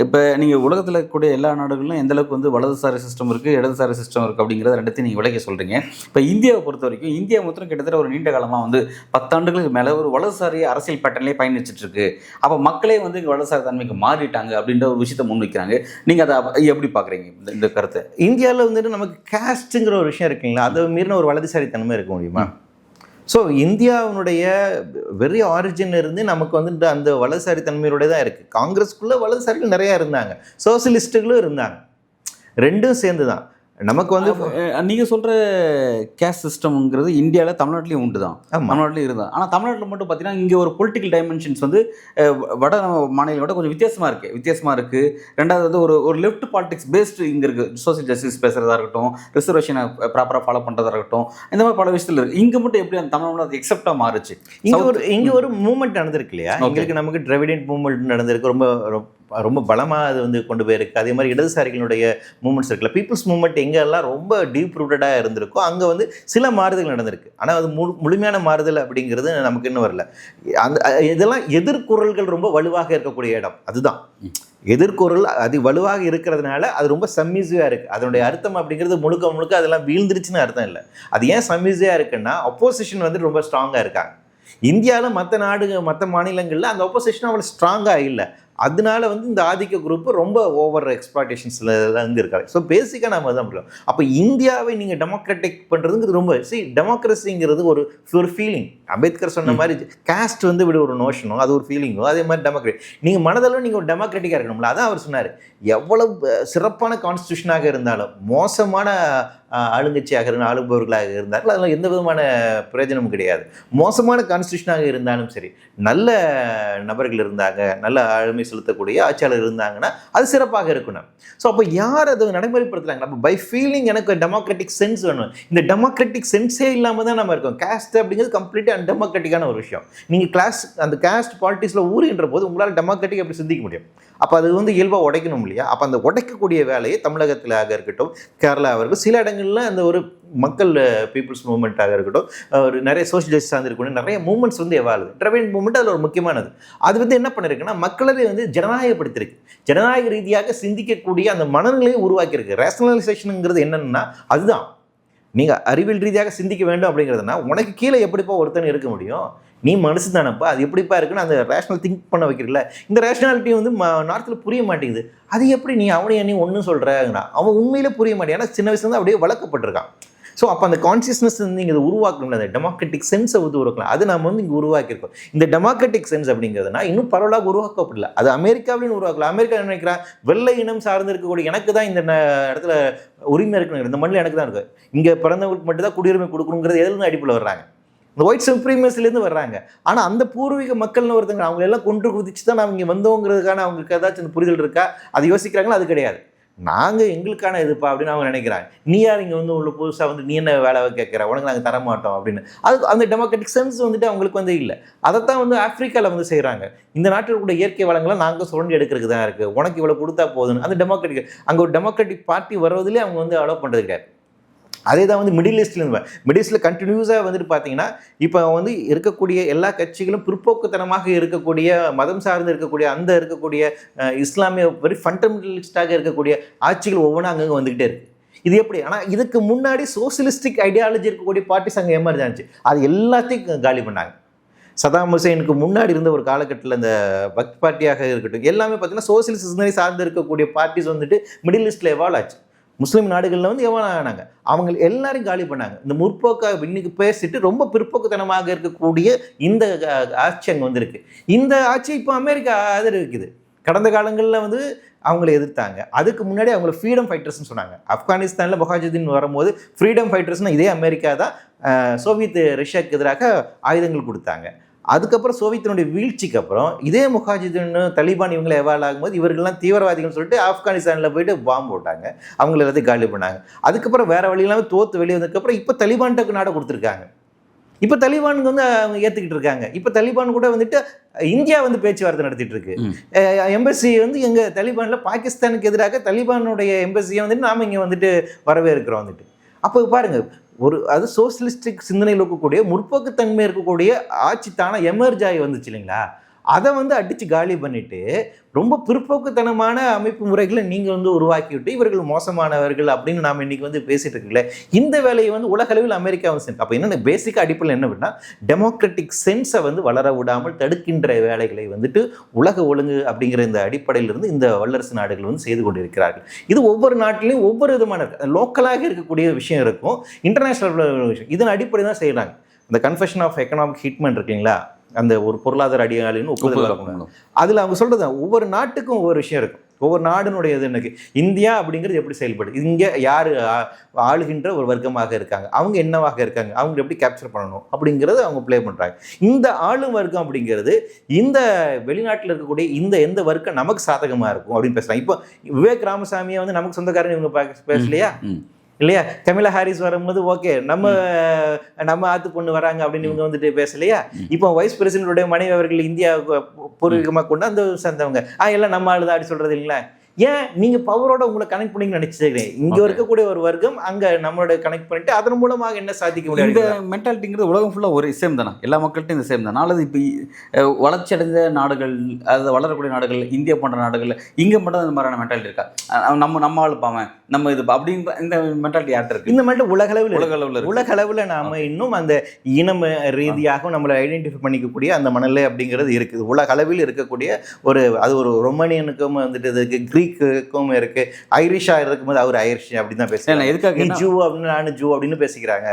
இப்போ நீங்கள் உலகத்தில் இருக்கக்கூடிய எல்லா நாடுகளிலும் எந்தளவுக்கு வந்து வலதுசாரி சிஸ்டம் இருக்குது, இடதுசாரி சிஸ்டம் இருக்குது அப்படிங்கிறத ரெண்டுத்தையும் நீங்கள் விளக்கி சொல்கிறீங்க. இப்போ இந்தியாவை பொறுத்த வரைக்கும் இந்தியா மொத்தம் கிட்டத்தட்ட ஒரு நீண்ட காலமாக வந்து 10 ஆண்டுகளுக்கு மேலே ஒரு வலதுசாரி அரசியல் பேட்டர்ன்லேயே பயணிச்சுட்டு இருக்கு. அப்போ மக்களே வந்து இங்கே வலதுசாரி தன்மைக்கு மாறிட்டாங்க அப்படின்ற ஒரு விஷயத்தை முன்வைக்கிறாங்க. நீங்கள் அதை எப்படி பார்க்குறீங்க இந்த கருத்தை? இந்தியாவில் வந்துட்டு நமக்கு காஸ்ட்டுங்கிற ஒரு விஷயம் இருக்குங்களா, அதை மீறின ஒரு வலதுசாரி தன்மை இருக்க முடியுமா? ஸோ இந்தியாவினுடைய வெரி ஆரிஜின் இருந்து நமக்கு வந்துட்டு அந்த வலதுசாரி தன்மையோட தான் இருக்குது. காங்கிரஸ்க்குள்ளே வலதுசாரிகள் நிறையா இருந்தாங்க, சோசியலிஸ்ட்டுகளும் இருந்தாங்க, ரெண்டும் சேர்ந்து தான் நமக்கு வந்து. நீங்கள் சொல்கிற கேஸ்ட் சிஸ்டம்ங்கிறது இந்தியாவில் தமிழ்நாட்டிலையும் உண்டு தான், தமிழ்நாட்டிலையும் இருந்தால். ஆனால் தமிழ்நாட்டில் மட்டும் பார்த்தீங்கன்னா இங்கே ஒரு பொலிட்டிக்கல் டைமென்ஷன்ஸ் வந்து வட மாநிலங்களோட கொஞ்சம் வித்தியாசமாக இருக்குது. ரெண்டாவது வந்து ஒரு லெஃப்ட் பாலிடிக்ஸ் பேஸ்டு இங்கே இருக்குது. சோசியல் ஜஸ்டிஸ் பேசுகிறதா இருக்கட்டும், ரிசர்வேஷனை ப்ராப்பராக ஃபாலோ பண்ணுறதா இருக்கட்டும், இந்த மாதிரி பல விஷயத்தில் இருக்குது. இங்கே மட்டும் எப்படி அந்த தமிழ்நாடு அது எக்ஸப்டாக மாறுச்சு? இங்கே ஒரு மூவ்மெண்ட் நடந்திருக்கு இல்லையா? எங்களுக்கு நமக்கு டிராவிடியன் மூவ்மெண்ட் நடந்திருக்கு, ரொம்ப பலமாக அது வந்து கொண்டு போயிருக்கு. அதே மாதிரி இடதுசாரிகளுடைய மூமெண்ட்ஸ் இருக்குல்ல, பீப்புள்ஸ் மூவ்மெண்ட் எங்கெல்லாம் ரொம்ப டீப் ரூட்டடாக இருந்திருக்கோ அங்கே வந்து சில மாறுதல் நடந்திருக்கு. ஆனால் அது முழுமையான மாறுதல் அப்படிங்கிறது நமக்கு இன்னும் வரல. அந்த இதெல்லாம் எதிர்குறல்கள் ரொம்ப வலுவாக இருக்கக்கூடிய இடம். அதுதான் எதிர்குறல் அது வலுவாக இருக்கிறதுனால அது ரொம்ப சம்மிஸிவாக இருக்குது. அதனுடைய அர்த்தம் அப்படிங்கிறது முழுக்க அதெல்லாம் வீழ்ந்துருச்சுன்னு அர்த்தம் இல்லை. அது ஏன் சம்மிஸிவாக இருக்குன்னா அப்போசிஷன் வந்து ரொம்ப ஸ்ட்ராங்காக இருக்காங்க. இந்தியாவில் மற்ற மாநிலங்களில் அந்த அப்போசிஷன் அவ்வளோ ஸ்ட்ராங்காக இல்லை. அதனால வந்து இந்த ஆதிக்க குரூப் ரொம்ப ஓவர் எக்ஸ்ப்ளாய்டேஷன்ஸில் அங்கே இருக்காங்க. ஸோ பேசிக்காக நம்ம தான் பண்ணுறோம். அப்போ இந்தியாவை நீங்கள் டெமோக்ராட்டிக் பண்ணுறதுங்கிறது ரொம்ப டெமோக்ரஸிங்கிறது ஒரு ஃபீலிங். அம்பேத்கர் சொன்ன மாதிரி காஸ்ட் வந்து இப்படி ஒரு நோஷனோ அது ஒரு ஃபீலிங்கோ, அதே மாதிரி டெமோக்ராட் நீங்கள் மனதளவு நீங்கள் ஒரு டெமோக்ராட்டிக்காக இருக்கணும்ல. அதான் அவர் சொன்னார், எவ்வளவு சிறப்பான கான்ஸ்டியூஷனாக இருந்தாலும் மோசமான ஆளுங்கட்சியாக ஆளுபவர்களாக இருந்தார்கள் அதெல்லாம் எந்த விதமான பிரயோஜனமும் கிடையாது. மோசமான கான்ஸ்டியூஷனாக இருந்தாலும் சரி, நல்ல நபர்கள் இருந்தாங்க, நல்ல ஆளுமை செலுத்தக்கூடிய ஆட்சியாளர் இருந்தாங்கன்னா அது சிறப்பாக இருக்கணும். ஸோ அப்போ யார் அதை நடைமுறைப்படுத்துறாங்க? நம்ம பை ஃபீலிங் எனக்கு டெமோக்ராட்டிக் சென்ஸ் வேணும். இந்த டெமோக்ராட்டிக் சென்ஸே இல்லாமல் தான் நம்ம இருக்கோம். காஸ்ட் அப்படிங்கிறது கம்ப்ளீட்டாக அன்டெமோக்ராட்டிக்கான ஒரு விஷயம். நீங்கள் அந்த காஸ்ட் பாலிட்டிக்ஸில் ஊறுகின்ற போது உங்களால் டெமோக்ராட்டிக் எப்படி சிந்திக்க முடியும்? அப்போ அது வந்து இயல்பாக உடைக்கணும் இல்லையா? அப்போ அந்த உடைக்கக்கூடிய வேலையை தமிழகத்தில் இருக்கட்டும், கேரளாவாக இருக்கட்டும், சில இடங்களில் அந்த ஒரு மக்கள் பீப்புள்ஸ் மூவ்மெண்ட்டாக இருக்கட்டும், ஒரு நிறைய சோஷியல் ஜஸ்டிஸ் சார்ந்திருக்கணும், நிறைய மூவ்மெண்ட்ஸ் வந்து எவாலுது. டிராவிடியன் மூவ்மெண்ட் அதில் ஒரு முக்கியமானது. அது வந்து என்ன பண்ணிருக்குன்னா மக்களவை வந்து ஜனநாயகப்படுத்திருக்கு. ஜனநாயக ரீதியாக சிந்திக்கக்கூடிய அந்த மனநிலையை உருவாக்கியிருக்கு. ரேஷனலைசேஷனுங்கிறது என்னன்னா அதுதான். நீங்கள் அறிவியல் ரீதியாக சிந்திக்க வேண்டும் அப்படிங்கிறதுனா உனக்கு கீழே எப்படிப்பா ஒருத்தன் இருக்க முடியும்? நீ மனசு தானப்பா, அது எப்படிப்பா இருக்குன்னு அந்த ரேஷனல் திங்க் பண்ண வைக்கிறீங்களா? இந்த ரேஷனாலிட்டி வந்து நார்த்தில் புரிய மாட்டேங்குது. அது எப்படி நீ அவனைய நீ ஒன்றும் சொல்கிறேன்னா அவன் உண்மையிலே புரிய மாட்டேன். ஏன்னா சின்ன வயசுலேருந்து அப்படியே வளர்க்கப்பட்டிருக்கான். ஸோ அப்போ அந்த கான்சியஸ்னஸ் வந்து நீங்கள் இதை உருவாக்கணும், அந்த டெமோக்ராட்டிக் சென்ஸை வந்து உருவாக்கலாம். அது நம்ம வந்து இங்கே உருவாக்கியிருக்கோம். இந்த டெமோக்ராட்டிக் சென்ஸ் அப்படிங்கிறதுனா இன்னும் பரவலாக உருவாக்கப்படல. அது அமெரிக்காவிலையும் உருவாக்கலாம். அமெரிக்கா நினைக்கிறா வெள்ளை இனம் சார்ந்து இருக்கக்கூடிய எனக்கு தான் இந்த இடத்துல உரிமை இருக்குன்னு, இந்த மண்ணில் எனக்கு தான் இருக்குது, இங்கே பிறந்தவங்களுக்கு மட்டும் தான் குடியுரிமை கொடுக்கணுங்கிறது எதுலேருந்து அடிப்பில் வர்றாங்க? இந்த ஒயிட் சுப்ரீமசிலேருந்து வர்றாங்க. ஆனால் அந்த பூர்வீக மக்கள்னு ஒருத்தங்க அவங்க எல்லாம் கொன்று குதிச்சு தான் அவங்க இங்கே வந்தோங்கிறதுக்கான அவங்களுக்கு ஏதாச்சும் அந்த புரிதல் இருக்கா? அது யோசிக்கிறாங்களா? அது கிடையாது. நாங்கள் எங்களுக்கான இதுப்பா அப்படின்னு அவங்க நினைக்கிறாங்க. நீ யார் இங்கே வந்து உள்ள புதுசாக வந்து நீ என்ன வேலை கேட்குற, உனக்கு நாங்கள் தரமாட்டோம் அப்படின்னு. அது அந்த டெமோக்ராட்டிக் சென்ஸ் வந்துட்டு அவங்களுக்கு வந்து இல்லை. அதைத்தான் வந்து ஆப்பிரிக்காவில் வந்து செய்கிறாங்க. இந்த நாட்டில் கூட இயற்கை வளங்களை நாங்கள் சுரண்டி எடுக்கிறதுக்கு தான் இருக்குது, உனக்கு இவ்வளோ கொடுத்தா போதுன்னு. அந்த டெமோக்ராட்டிக் அங்கே ஒரு டெமோக்ராட்டிக் பார்ட்டி வர்றதுலேயே அவங்க வந்து அலோவ் பண்ணுறது கிடையாது. அதே தான் வந்து மிடில் ஈஸ்டில் கண்டினியூஸாக வந்துட்டு பார்த்தீங்கன்னா இப்போ வந்து இருக்கக்கூடிய எல்லா கட்சிகளும் பிற்போக்குத்தனமாக இருக்கக்கூடிய, மதம் சார்ந்து இருக்கக்கூடிய இஸ்லாமிய வெரி ஃபண்டமெண்டலிஸ்டாக இருக்கக்கூடிய ஆட்சிகள் ஒவ்வொன்றும் அங்கங்கே வந்துக்கிட்டே இருக்குது. இது எப்படி? ஆனால் இதுக்கு முன்னாடி சோசியலிஸ்டிக் ஐடியாலஜி இருக்கக்கூடிய பார்ட்டிஸ் அங்கே எமர்ஜ் ஆச்சு. அது எல்லாத்தையும் காலி பண்ணாங்க. சதாம் ஹுசைனுக்கு முன்னாடி இருந்த ஒரு காலகட்டத்தில் இந்த வக்ஃப் பார்ட்டியாக இருக்கட்டும் எல்லாமே பார்த்தீங்கன்னா சோசியலிஸ்ட் சிந்தனை சார்ந்து இருக்கக்கூடிய பார்ட்டிஸ் வந்துட்டு மிடில் ஈஸ்டில் எவால்வ் ஆச்சு. முஸ்லீம் நாடுகளில் வந்து எவ்வளோ ஆனாங்க, அவங்க எல்லாரையும் காலி பண்ணாங்க. இந்த முற்போக்காக இன்னைக்கு பேசிட்டு ரொம்ப பிற்போக்குத்தனமாக இருக்கக்கூடிய இந்த ஆட்சி அங்கே வந்துருக்கு. இந்த ஆட்சி இப்போ அமெரிக்கா ஆதரிக்குது. கடந்த காலங்களில் வந்து அவங்களை எதிர்த்தாங்க. அதுக்கு முன்னாடி அவங்களை ஃப்ரீடம் ஃபைட்டர்ஸ்னு சொன்னாங்க. ஆப்கானிஸ்தானில் முஹாஜிதீன் வரும்போது ஃப்ரீடம் ஃபைட்டர்ஸ்னால் இதே அமெரிக்கா தான் சோவியத் ரஷ்யாவுக்கு எதிராக ஆயுதங்கள் கொடுத்தாங்க. அதுக்கப்புறம் சோவியத்தினுடைய வீழ்ச்சிக்கு அப்புறம் இதே முஹாஜிதீன் தலிபான் இவங்களை எவால் ஆகும்போது இவர்கள்லாம் தீவிரவாதிகள்னு சொல்லிட்டு ஆப்கானிஸ்தானில் போயிட்டு பாம்பு போட்டாங்க, அவங்கள எல்லாத்தையும் காலி பண்ணாங்க. அதுக்கப்புறம் வேறு வழியெல்லாம் தோற்று வெளியே வந்ததுக்கப்புறம் இப்போ தலிபான்கிட்ட நாடை கொடுத்துருக்காங்க. இப்போ தலிபானுக்கு வந்து அவங்க ஏற்றுக்கிட்டு இருக்காங்க. இப்போ தலிபான் கூட வந்துட்டு இந்தியா வந்து பேச்சுவார்த்தை நடத்திட்டு இருக்கு. எம்பசி வந்து எங்கள் தலிபானில் பாகிஸ்தானுக்கு எதிராக தலிபானுடைய எம்பசியை வந்துட்டு நாம் இங்கே வந்துட்டு வரவேற்கிறோம் வந்துட்டு. அப்போ பாருங்க, அது சோசியலிஸ்டிக் சிந்தனையில் இருக்கக்கூடிய முற்போக்குத்தன்மை இருக்கக்கூடிய ஆட்சி தானே எமர்ஜ் ஆகி வந்துச்சு இல்லைங்களா? அதை அடித்து காலி பண்ணிட்டு ரொம்ப பிற்போக்குத்தனமான அமைப்பு முறைகளை நீங்கள் உருவாக்கி விட்டு இவர்கள் மோசமானவர்கள் அப்படின்னு நாம் இன்னைக்கு பேசிட்டு இருக்கல. இந்த வேலையை உலக அளவில் அமெரிக்கா செஞ்சு. அப்போ என்னென்ன பேசிக்காக அடிப்படையில் என்ன பண்ணால் டெமோக்ராட்டிக் சென்ஸை வளர விடாமல் தடுக்கின்ற வேலைகளை உலக ஒழுங்கு அப்படிங்கிற இந்த அடிப்படையிலிருந்து இந்த வல்லரசு நாடுகள் செய்து கொண்டிருக்கிறார்கள். இது ஒவ்வொரு நாட்டிலையும் ஒவ்வொரு விதமான லோக்கலாக இருக்கக்கூடிய விஷயம் இருக்கும், இன்டர்நேஷனல் விஷயம். இதன் அடிப்படை தான் செய்கிறாங்க. இந்த கன்ஃபெஷன் ஆஃப் எக்கனாமிக் ஹிட்மென்ட் இருக்குங்களா, அந்த ஒரு பொருளாதார அடியாளின்னு ஒப்புதல். அதில் அவங்க சொல்றது ஒவ்வொரு நாட்டுக்கும் ஒவ்வொரு விஷயம் இருக்கும். ஒவ்வொரு நாடுனுடைய இது எனக்கு இந்தியா அப்படிங்கிறது எப்படி செயல்படுது, இங்கே யார் ஆளுகின்ற ஒரு வர்க்கமாக இருக்காங்க, அவங்க என்னவாக இருக்காங்க, அவங்க எப்படி கேப்சர் பண்ணணும் அப்படிங்கிறத அவங்க ப்ளே பண்ணுறாங்க. இந்த ஆளும் வர்க்கம் அப்படிங்கிறது இந்த வெளிநாட்டில் இருக்கக்கூடிய எந்த வர்க்கம் நமக்கு சாதகமாக இருக்கும் அப்படின்னு பேசுகிறாங்க. இப்போ விவேக் ராமசாமியை நமக்கு சொந்தக்காரங்க இவங்க பேசலையா இல்லையா? கமலா ஹாரிஸ் வரும்போது ஓகே நம்ம ஆத்து பொண்ணு வராங்க அப்படின்னு இவங்க பேசலையா? இப்போ வைஸ் பிரசிடென்டோடைய மனைவி அவர்கள் இந்தியா பூர்வீகமாக கொண்டு அந்த சேர்ந்தவங்க எல்லாம் நம்ம ஆளுதான் அப்படி சொல்றது இல்லைங்களா? ஏன் நீங்க பவரோட உங்களை கனெக்ட் பண்ணி நினைச்சிருக்கேன். இங்க இருக்கக்கூடிய ஒரு வர்க்கம் அங்க நம்மளோட கனெக்ட் பண்ணிட்டு அதன் மூலமாக என்ன சாதிக்க முடியும்? இந்த மென்டாலிட்டிங்கிறது உலகம் ஃபுல்லா ஒரு சேம் தானே, எல்லா மக்கள்கிட்டும் இந்த சேம் தானே. அல்லது இப்போ வளர்ச்சி அடைந்த நாடுகள், அது வளரக்கூடிய நாடுகள், இந்தியா போன்ற நாடுகள் இங்க மட்டும் இந்த மாதிரியான மென்டாலிட்டி இருக்கா? நம்ம ஆளுப்பாம நம்ம இது அப்படின்ற இந்த மென்டாலிட்டி யார்கிட்ட இருக்கு? இந்த மென்டாலிட்டி உலக அளவில் நாம இன்னும் அந்த இனம் ரீதியாக நம்மளை ஐடென்டிஃபை பண்ணிக்கக்கூடிய அந்த மனநிலை அப்படிங்கிறது இருக்குது. உலக அளவில் இருக்கக்கூடிய அது ஒரு ரொமானியனுக்கும் இருக்கு, கிரீக்குக்கும் இருக்கு, ஐரிஷா இருக்கும்போது அவர் ஐரிஷ் அப்படின்னு தான் பேசுறாங்க. எதுக்காக ஜூ அப்படின்னு நானும் ஜூ அப்படின்னு பேசிக்கிறாங்க.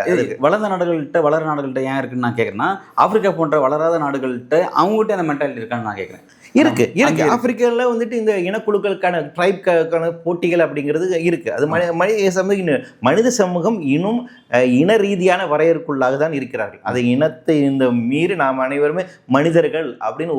வளர்ந்த நாடுகள்கிட்ட வளர நாடுகள்கிட்ட ஏன் இருக்குன்னு நான் கேட்குறேன்னா, ஆப்பிரிக்கா போன்ற வளராத நாடுகள்கிட்ட அவங்ககிட்ட அந்த மென்டாலிட்டி இருக்கான்னு நான் கேட்குறேன். இருக்கு. ஆப்பிரிக்காவில் இந்த இனக்குழுக்களுக்கான ட்ரைப்கான போட்டிகள் அப்படிங்கிறது இருக்கு. அது மனித சமூகம் இன்னும் இன ரீதியான வரையறுக்குள்ளாக தான் இருக்கிறார்கள். அதை இனத்தை மீறி நாம் அனைவருமே மனிதர்கள் அப்படின்னு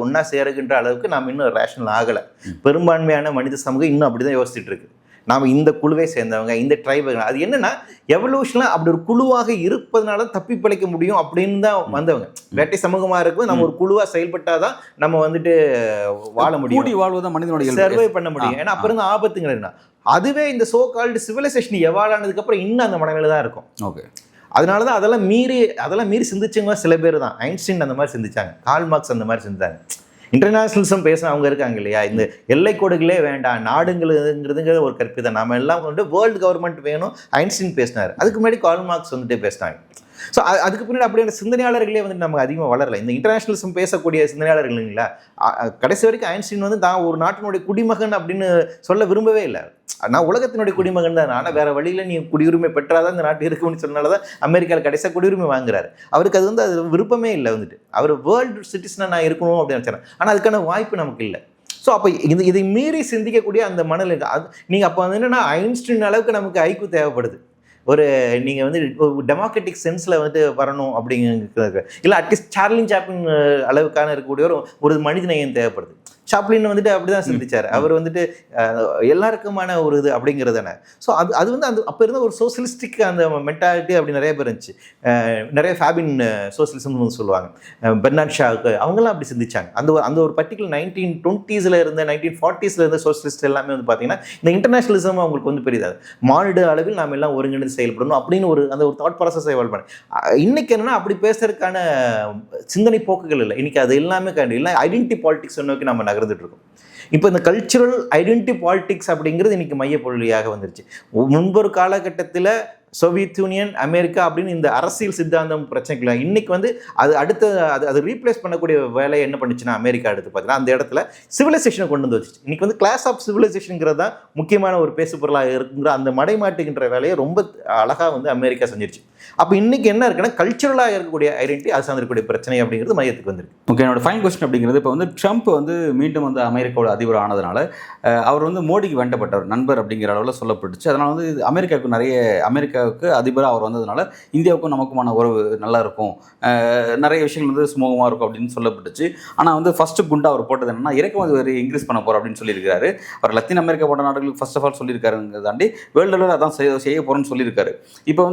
ஒன்றா சேருகின்ற அளவுக்கு நாம் இன்னும் ரேஷனல் ஆகலை. பெரும்பான்மையான மனித சமூகம் இன்னும் அப்படிதான் யோசிச்சுட்டு இருக்கு. நாம் இந்த குழுவை சேர்ந்தவங்க, இந்த ட்ரைபு, அது என்னன்னா எவல்யூஷன்லாம் அப்படி ஒரு குழுவாக இருப்பதனால தப்பி பிழைக்க முடியும் அப்படின்னு தான் வந்தவங்க. வேட்டை சமூகமாக இருக்கும், நம்ம ஒரு குழுவாக செயல்பட்டாதான் நம்ம வாழ முடியும், கூடி வாழ்வதான் மனிதனுடைய சர்வை பண்ண முடியும். ஏன்னா அப்போ இருந்த ஆபத்துங்கிறதுனா அதுவே இந்த சோ கால்டு சிவிலைசேஷன் எவால்வ் ஆனதுக்கு அப்புறம் இன்னும் அந்த மனநிலை தான் இருக்கும். ஓகே, அதனால தான் அதெல்லாம் மீறி சிந்திச்சவங்க சில பேர் தான். ஐன்ஸ்டீன் அந்த மாதிரி சிந்திச்சாங்க, கார்ல் மார்க்ஸ் அந்த மாதிரி சிந்திச்சாங்க. இன்டர்நேஷனலிசம் பேச அவங்க இருக்காங்க இல்லையா? இந்த எல்லை கோடுகளே வேண்டாம், நாடுங்கிறதுங்கிறது ஒரு கற்பிதம், நம்ம எல்லாம் வேர்ல்டு கவர்மெண்ட் வேணும் ஐன்ஸ்டீன் பேசினார். அதுக்கு முன்னாடி கார்ல் மார்க்ஸ் பேசினாங்க. ஸோ அதுக்கு பின்னாடி அப்படியான சிந்தனையாளர்களே நமக்கு அதிகமாக வளரல. இந்த இன்டர்நேஷனலிசம் பேசக்கூடிய சிந்தனையாளர்கள் இல்லைங்களா, கடைசி வரைக்கும் ஐன்ஸ்டீன் தான் ஒரு நாட்டினுடைய குடிமகன் அப்படின்னு சொல்ல விரும்பவே இல்லை. நான் உலகத்தினுடைய குடிமகன் தான், ஆனால் வேற வழியில் நீ குடியுரிமை பெற்றாதான் இந்த நாட்டு இருக்குன்னு சொன்னால்தான் அமெரிக்காவில் கடைசியாக குடியுரிமை வாங்குறாரு. அவருக்கு அது விருப்பமே இல்லை. அவர் வேர்ல்டு சிட்டிசனாக நான் இருக்கணும் அப்படின்னு நினச்சாரு. ஆனால் அதுக்கான வாய்ப்பு நமக்கு இல்லை. ஸோ அப்போ இதை மீறி சிந்திக்கக்கூடிய அந்த மனநிலை அது நீங்கள் அப்போ என்னன்னா ஐன்ஸ்டீன் அளவுக்கு நமக்கு ஐக்கியம் தேவைப்படுது. நீங்கள் டெமோக்ராட்டிக் சென்ஸில் வரணும் அப்படிங்கிறது இல்லை, அட்லீஸ்ட் சார்லின் சாப்ளின் அளவுக்கான இருக்கக்கூடிய ஒரு மனிதநேயம் தேவைப்படுது. சாப்ளின் அப்படிதான் சிந்திச்சார். அவர் எல்லாருக்குமான ஒரு இது அப்படிங்கிறது தானே. ஸோ அது அந்த அப்போ இருந்த ஒரு சோசியலிஸ்டிக் அந்த மென்டாலிட்டி அப்படி நிறைய பேர் இருந்துச்சு. நிறைய ஃபேபின் சோசியலிசம்னு சொல்லுவாங்க, பெர்னார்ட் ஷாவுக்கு, அவங்களாம் அப்படி சிந்திச்சாங்க. அந்த ஒரு பர்டிகுலர் 1920s இருந்த 1940s இருந்த சோசியலிஸ்ட் எல்லாமே பார்த்தீங்கன்னா இந்த இன்டர்நேஷனலிசம் அவங்களுக்கு பெரியாது. மாநில அளவில் நாம் எல்லாம் ஒருங்கிணைந்து செயல்படணும் அப்படின்னு அந்த ஒரு தாட் ப்ராசஸ் எவால்வ் பண்ண. இன்னைக்கு என்னன்னா அப்படி பேசுறதுக்கான சிந்தனை போக்குகள் இல்லை. இன்னைக்கு அது எல்லாமே இல்லை, ஐடென்டிட்டி பாலிடிக்ஸ் நோக்கி நம்ம நகர்ந்துட்டு இருக்கோம். இப்போ இந்த கல்ச்சுரல் ஐடென்டிட்டி பாலிடிக்ஸ் அப்படிங்கிறது இன்னைக்கு மையப்பொருளியாக வந்துருச்சு. முன்பொரு காலகட்டத்தில் சோவியத் யூனியன், அமெரிக்கா அப்படின்னு இந்த அரசியல் சித்தாந்தம் பிரச்சனைக்குள்ள இன்னைக்கு அது அடுத்த அது ரீப்ளேஸ் பண்ணக்கூடிய வேலையை என்ன பண்ணுச்சுன்னா அமெரிக்கா அடுத்து பார்த்தீங்கன்னா அந்த இடத்துல சிவிலைசேஷனை கொண்டு வச்சுச்சு. இன்னைக்கு கிளாஸ் ஆஃப் சிவிலைசேஷனுங்கிறது தான் முக்கியமான ஒரு பேசு பொருளாக இருக்குங்கிற அந்த மடைமாட்டுகின்ற வேலையை ரொம்ப அழகாக அமெரிக்கா செஞ்சிருச்சு. அப்போ இன்னைக்கு என்ன இருக்குன்னா கல்ச்சுரலாக இருக்கக்கூடிய ஐடென்டிட்டி, அது சார்ந்திருக்கக்கூடிய பிரச்சனை அப்படிங்கிறது மையத்துக்கு வந்துருக்கு. ஓகே, என்னோட ஃபைனல் கொஸ்டின் அப்படிங்கிறது இப்போ ட்ரம்ப் மீண்டும் அமெரிக்காவோட அதிபர் ஆனதுனால அவர் மோடிக்கு வேண்டப்பட்டவர் நண்பர் அப்படிங்கிற அளவில் சொல்லப்பட்டுச்சு. அதனால் அமெரிக்காவுக்கு அமெரிக்காவுக்கு அதிபராக அவர் வந்ததுனால இந்தியாவுக்கும் நமக்குமான உறவு நல்லா இருக்கும், நிறைய விஷயங்கள் சுமூகமாக இருக்கும் அப்படின்னு சொல்லப்பட்டுச்சு. ஆனால் ஃபர்ஸ்ட் குண்டா அவர் போட்டது என்னன்னா இறக்குமதி வரி இன்க்ரீஸ் பண்ண போகிறோம் அப்படின்னு சொல்லியிருக்காரு. அவர் லத்தீன் அமெரிக்கா போன்ற நாடுகளுக்கு ஃபர்ஸ்ட் ஆஃப் ஆல் சொல்லியிருக்காருங்க தாண்டி வேர்ல்டு லெவலில் அதான் செய்ய போகிறோன்னு சொல்லியிருக்காரு. இப்போ